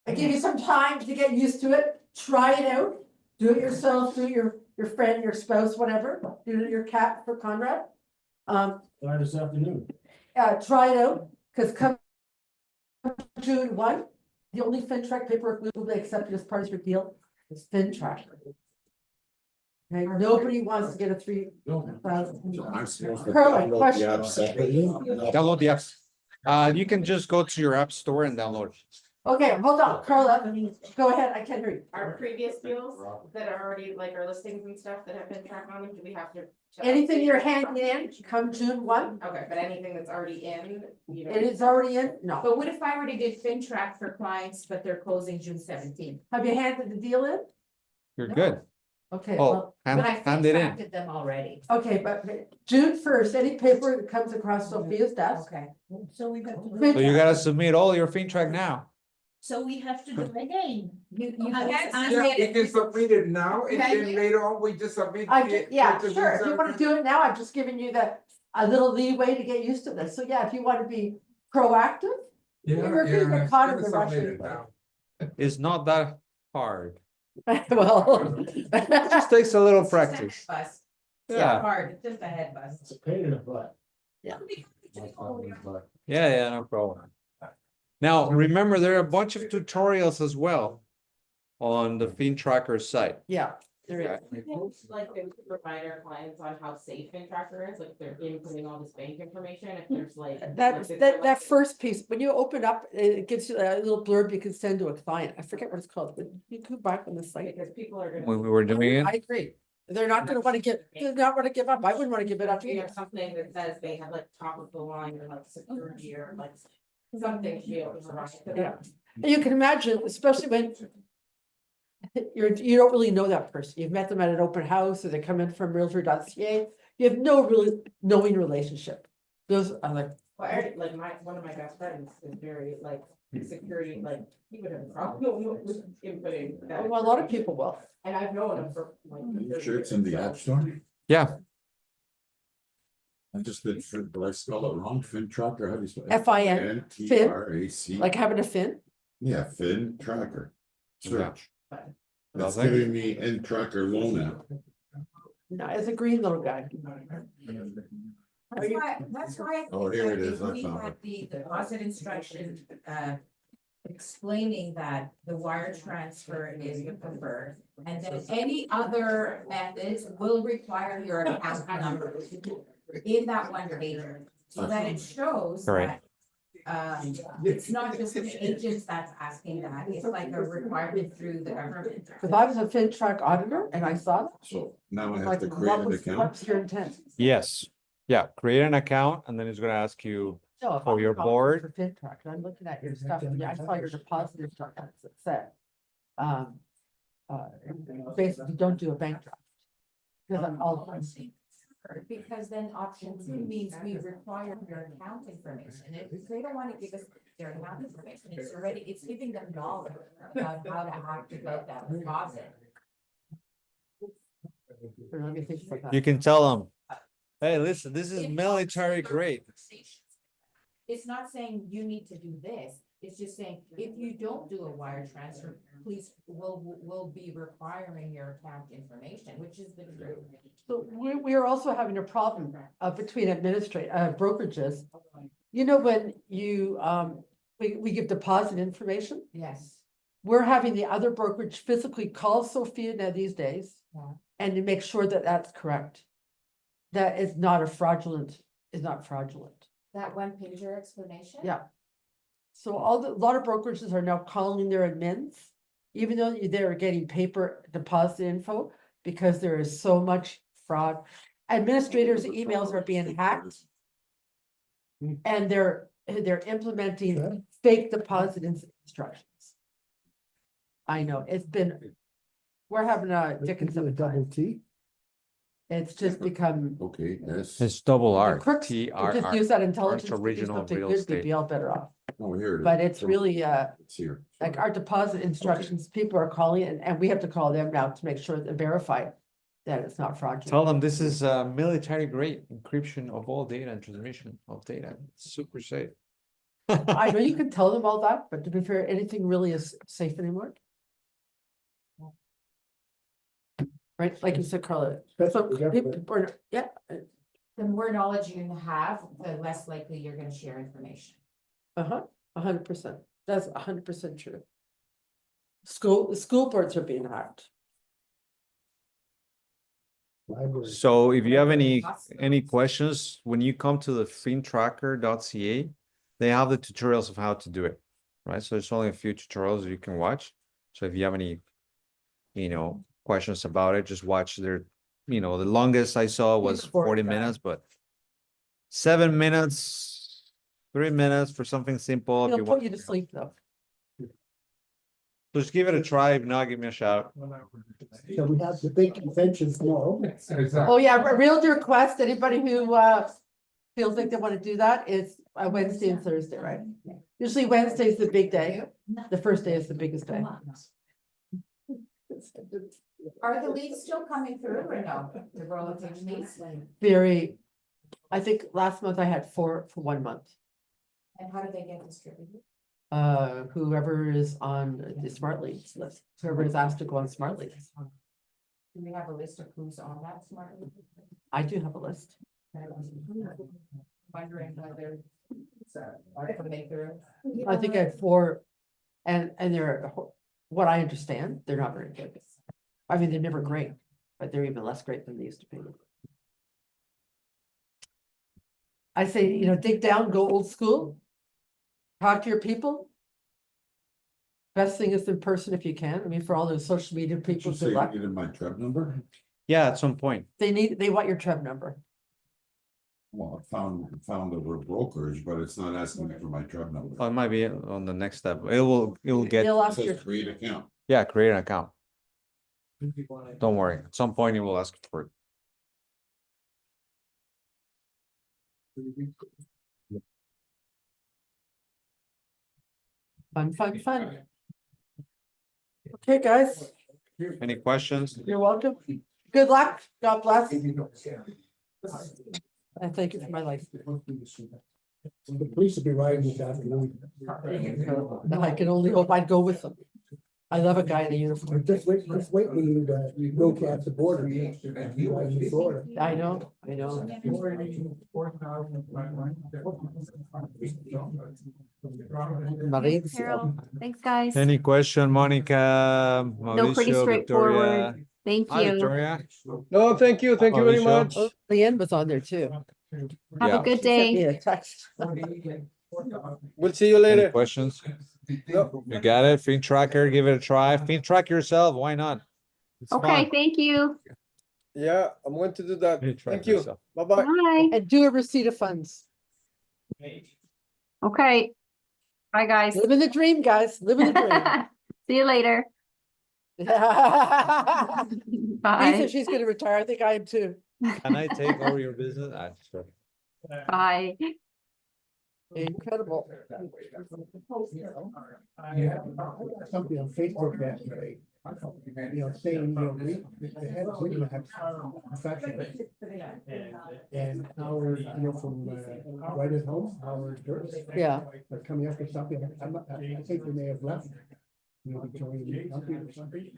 [SPEAKER 3] I give you some time to get used to it, try it out, do it yourself, do it your friend, your spouse, whatever, do it your cat for Conrad.
[SPEAKER 9] Try this afternoon.
[SPEAKER 3] Try it out, cause come June 1, the only FINTRAC paperwork we will be accepted as part of your deal is FINTRAC. Okay, nobody wants to get a 3,000.
[SPEAKER 8] I'm supposed to
[SPEAKER 3] Carla,
[SPEAKER 8] download the
[SPEAKER 3] question.
[SPEAKER 8] app separately?
[SPEAKER 6] Download the apps. You can just go to your app store and download it.
[SPEAKER 3] Okay, hold on, Carla, go ahead, I can't hear you.
[SPEAKER 5] Our previous deals that are already like our listings and stuff that have been tracked on them, do we have to?
[SPEAKER 3] Anything you're handing in, come June 1,
[SPEAKER 5] Okay, but anything that's already in, you know.
[SPEAKER 3] it is already in, no.
[SPEAKER 5] But what if I already did FinTrack for clients, but they're closing June 17th?
[SPEAKER 3] Have you handed the deal in?
[SPEAKER 6] You're
[SPEAKER 5] No.
[SPEAKER 6] good.
[SPEAKER 3] Okay,
[SPEAKER 6] Oh,
[SPEAKER 3] well,
[SPEAKER 6] hand,
[SPEAKER 5] But I
[SPEAKER 6] hand it in.
[SPEAKER 5] FinTracked them already.
[SPEAKER 3] okay, but June 1st, any paper that comes across Sophia's desk.
[SPEAKER 5] Okay.
[SPEAKER 10] So we have to. do
[SPEAKER 6] So you
[SPEAKER 10] it.
[SPEAKER 6] gotta submit all your FinTrack now.
[SPEAKER 10] So we have to do it again.
[SPEAKER 5] You
[SPEAKER 10] I-
[SPEAKER 5] can't
[SPEAKER 10] I-
[SPEAKER 5] submit it.
[SPEAKER 2] can submit it now,
[SPEAKER 5] and then
[SPEAKER 2] later on, we just submit.
[SPEAKER 3] Yeah, sure, if you wanna do it now, I'm just giving you a little leeway to get used to this, so yeah, if you wanna be proactive. You're gonna get caught in the rush anyway.
[SPEAKER 6] It's not that hard.
[SPEAKER 3] Well.
[SPEAKER 6] It just takes a little
[SPEAKER 5] It's just a head
[SPEAKER 6] practice.
[SPEAKER 5] buzz. It's
[SPEAKER 6] Yeah.
[SPEAKER 5] not hard, it's just a head buzz.
[SPEAKER 9] It's a pain in the butt.
[SPEAKER 6] Yeah, no problem. Now, remember, there are a bunch of tutorials as well on the FinTracker site.
[SPEAKER 3] Yeah, there is.
[SPEAKER 5] Like they provide our clients on how safe FinTracker is, like if they're inputting all this bank information, if there's like.
[SPEAKER 3] That first piece, when you open up, it gives you a little blurb you can send to a client, I forget what it's called, but you go back on the site.
[SPEAKER 5] Because people are gonna.
[SPEAKER 6] When we were doing
[SPEAKER 3] I
[SPEAKER 6] it,
[SPEAKER 3] agree, they're not gonna wanna give up, I wouldn't wanna give it up
[SPEAKER 5] You
[SPEAKER 3] either.
[SPEAKER 5] have something that says they have like top of the line or like security or like something to be able to provide to them.
[SPEAKER 3] Yeah. And you can imagine, especially when you don't really know that person. You've met them at an open house or they come in from Realtor.ca. You have no really knowing relationship. Those are like,
[SPEAKER 5] Well, I already, like one of my best friends is very like security, like he would have a problem with inputting that.
[SPEAKER 3] well, a lot of people will.
[SPEAKER 5] And I've known him for like.
[SPEAKER 8] You sure it's in the app store?
[SPEAKER 6] yeah,
[SPEAKER 8] I just did, did I spell it wrong? FinTracker, how do you spell it?
[SPEAKER 3] FIN,
[SPEAKER 8] FINTRAC.
[SPEAKER 3] like having a fin.
[SPEAKER 8] Yeah, FinTracker. Search. That's
[SPEAKER 6] Nothing.
[SPEAKER 8] giving me FinTracker loan app.
[SPEAKER 3] No, it's a green little guy.
[SPEAKER 5] That's why. I
[SPEAKER 8] Oh,
[SPEAKER 5] think
[SPEAKER 8] here
[SPEAKER 5] that
[SPEAKER 8] it is,
[SPEAKER 5] if
[SPEAKER 8] I
[SPEAKER 5] we
[SPEAKER 8] found
[SPEAKER 5] had
[SPEAKER 8] it.
[SPEAKER 5] the deposit instruction, explaining that the wire transfer is the preferred. And then any other methods will require your account number in that one page. So that it shows
[SPEAKER 6] Right.
[SPEAKER 5] that, it's not just the agents that's asking that, it's like a requirement through the government.
[SPEAKER 3] Cause I was a FinTrack auditor and I saw that.
[SPEAKER 8] So now I
[SPEAKER 3] I'm
[SPEAKER 8] have
[SPEAKER 3] like,
[SPEAKER 8] to create an account.
[SPEAKER 3] what's your intent?
[SPEAKER 6] yes, yeah, create an account and then it's gonna ask you,
[SPEAKER 3] No, if
[SPEAKER 6] Oh,
[SPEAKER 3] I'm
[SPEAKER 6] your
[SPEAKER 3] calling
[SPEAKER 6] board?
[SPEAKER 3] For FinTrack, and I'm looking at your stuff, and I saw your deposit instructions that said. Basically, don't do a bank draft. Cause I'm all.
[SPEAKER 5] Because then option 2 means we require your account information, and if they don't wanna give us their account information, it's giving them knowledge about how to activate that deposit.
[SPEAKER 3] Let me think about that.
[SPEAKER 6] you can tell them, hey, listen, this is military grade.
[SPEAKER 5] It's not saying you need to do this, it's just saying, if you don't do a wire transfer, please, we'll be requiring your account information, which is the truth.
[SPEAKER 3] So we are also having a problem between brokerages. You know, when you we give deposit information,
[SPEAKER 5] Yes.
[SPEAKER 3] we're having the other brokerage physically call Sophia now these days.
[SPEAKER 4] Yeah.
[SPEAKER 3] And to make sure that that's correct. That is not a fraudulent, is not fraudulent.
[SPEAKER 5] That one pager explanation?
[SPEAKER 3] Yeah. So a lot of brokerages are now calling their admins, even though they're getting paper deposit info, because there is so much fraud. Administrators' emails are being hacked. And they're implementing fake deposit instructions. I know, we're having a Dickens of a time. It's just become.
[SPEAKER 8] Okay, yes.
[SPEAKER 6] It's double
[SPEAKER 3] The
[SPEAKER 6] R,
[SPEAKER 3] crooks
[SPEAKER 6] TRR.
[SPEAKER 3] just use that intelligence to do
[SPEAKER 6] original
[SPEAKER 3] something
[SPEAKER 6] real
[SPEAKER 3] good,
[SPEAKER 6] estate.
[SPEAKER 3] we'd be all better off.
[SPEAKER 8] Oh, here it is.
[SPEAKER 3] But it's really,
[SPEAKER 8] It's here.
[SPEAKER 3] like our deposit instructions, people are calling and we have to call them now to make sure to verify that it's not fraudulent.
[SPEAKER 6] Tell them this is military grade encryption of all data and transmission of data. Super safe.
[SPEAKER 3] I know you can tell them all that, but to be fair, anything really is safe anymore. Right, like you said, Carla. So people are, yeah,
[SPEAKER 4] The more knowledge you have, the less likely you're gonna share information.
[SPEAKER 3] 100%. That's 100% true. The school boards are being hacked.
[SPEAKER 6] So if you have any questions, when you come to the fintracker.ca, they have the tutorials of how to do it, right? So there's only a few tutorials you can watch. So if you have any, questions about it, just watch their, the longest I saw was 40 minutes, but 7 minutes, 3 minutes for something simple. If
[SPEAKER 3] It'll
[SPEAKER 6] you
[SPEAKER 3] put
[SPEAKER 6] want,
[SPEAKER 3] you to sleep though.
[SPEAKER 6] just give it a try. If not, give me a shout.
[SPEAKER 9] So we have the big convention tomorrow.
[SPEAKER 3] Oh, yeah, Realtor request, anybody who feels like they want to do that is Wednesday and Thursday, right? Usually Wednesday is the big day. The first day is the biggest day.
[SPEAKER 4] Are the leads still coming through or no? The Realtor leads?
[SPEAKER 3] I think last month I had 4 for 1 month.
[SPEAKER 4] And how do they get distributed?
[SPEAKER 3] Whoever is on the smart leads list, whoever is asked to go on smart leads.
[SPEAKER 4] Do we have a list of who's on that smart lead?
[SPEAKER 3] I do have a list.
[SPEAKER 4] Wondering whether are coming through.
[SPEAKER 3] I think I had 4 and they're, what I understand, they're not very good. I mean, they're never great, but they're even less great than they used to be. I say, dig down, go old school. Talk to your people. Best thing is in person if you can. I mean, for all those social media
[SPEAKER 8] Did
[SPEAKER 3] people,
[SPEAKER 8] you say
[SPEAKER 3] good
[SPEAKER 8] you
[SPEAKER 3] luck.
[SPEAKER 8] needed my trip number?
[SPEAKER 6] Yeah, at some point.
[SPEAKER 3] They want your TREB number.
[SPEAKER 8] Well, I found that we're brokerage, but it's not asking me for my trip number.
[SPEAKER 6] Oh, it might be on the next step. It will get,
[SPEAKER 3] They'll
[SPEAKER 8] It
[SPEAKER 3] ask your,
[SPEAKER 8] says create account.
[SPEAKER 6] yeah, create an account. Don't worry. At some point, it will ask for it.
[SPEAKER 3] fun. Okay, guys,
[SPEAKER 6] Any questions?
[SPEAKER 3] you're welcome. Good luck. God bless. I thank you for my life.
[SPEAKER 9] The police will be riding this afternoon.
[SPEAKER 3] I can only hope I'd go with them. I love a guy in a uniform.
[SPEAKER 9] Just wait when you go past the border. You are in Florida.
[SPEAKER 3] I know. Mauricio.
[SPEAKER 14] Thanks, guys.
[SPEAKER 6] Any question, Monica?
[SPEAKER 14] No, pretty
[SPEAKER 6] Mauricio,
[SPEAKER 14] straightforward.
[SPEAKER 6] Victoria?
[SPEAKER 14] Thank
[SPEAKER 6] Hi,
[SPEAKER 14] you.
[SPEAKER 6] Victoria.
[SPEAKER 13] No, thank you very
[SPEAKER 6] Mauricio?
[SPEAKER 13] much.
[SPEAKER 3] Oh, Leanne was on there too.
[SPEAKER 14] Have
[SPEAKER 6] Yeah.
[SPEAKER 14] a good
[SPEAKER 3] She sent me
[SPEAKER 14] day.
[SPEAKER 3] a text.
[SPEAKER 13] We'll see you
[SPEAKER 6] Any
[SPEAKER 13] later.
[SPEAKER 6] questions?
[SPEAKER 13] No.
[SPEAKER 6] You got it? FinTracker, give it a try. FinTrack yourself, why not? It's
[SPEAKER 14] Okay,
[SPEAKER 6] fun.
[SPEAKER 14] thank you.
[SPEAKER 13] Yeah, I'm going to do that.
[SPEAKER 6] FinTrack
[SPEAKER 13] Thank you.
[SPEAKER 6] yourself.
[SPEAKER 13] Bye-bye.
[SPEAKER 14] Bye.
[SPEAKER 3] And do a receipt of funds.
[SPEAKER 14] Okay. Bye, guys.
[SPEAKER 3] Living the dream, guys. Living the dream.
[SPEAKER 14] See you later.
[SPEAKER 3] Lisa,
[SPEAKER 14] Bye.
[SPEAKER 3] she's gonna retire. I think I am too.
[SPEAKER 6] Can I take over your business? Sure.
[SPEAKER 14] Bye.
[SPEAKER 3] Incredible.
[SPEAKER 9] Something on Facebook yesterday. Saying, they had professionals. And Howard, from right at home, Howard Durst.
[SPEAKER 3] Yeah.
[SPEAKER 9] They're coming up with something. I think they may have left. Maybe joining the company or something.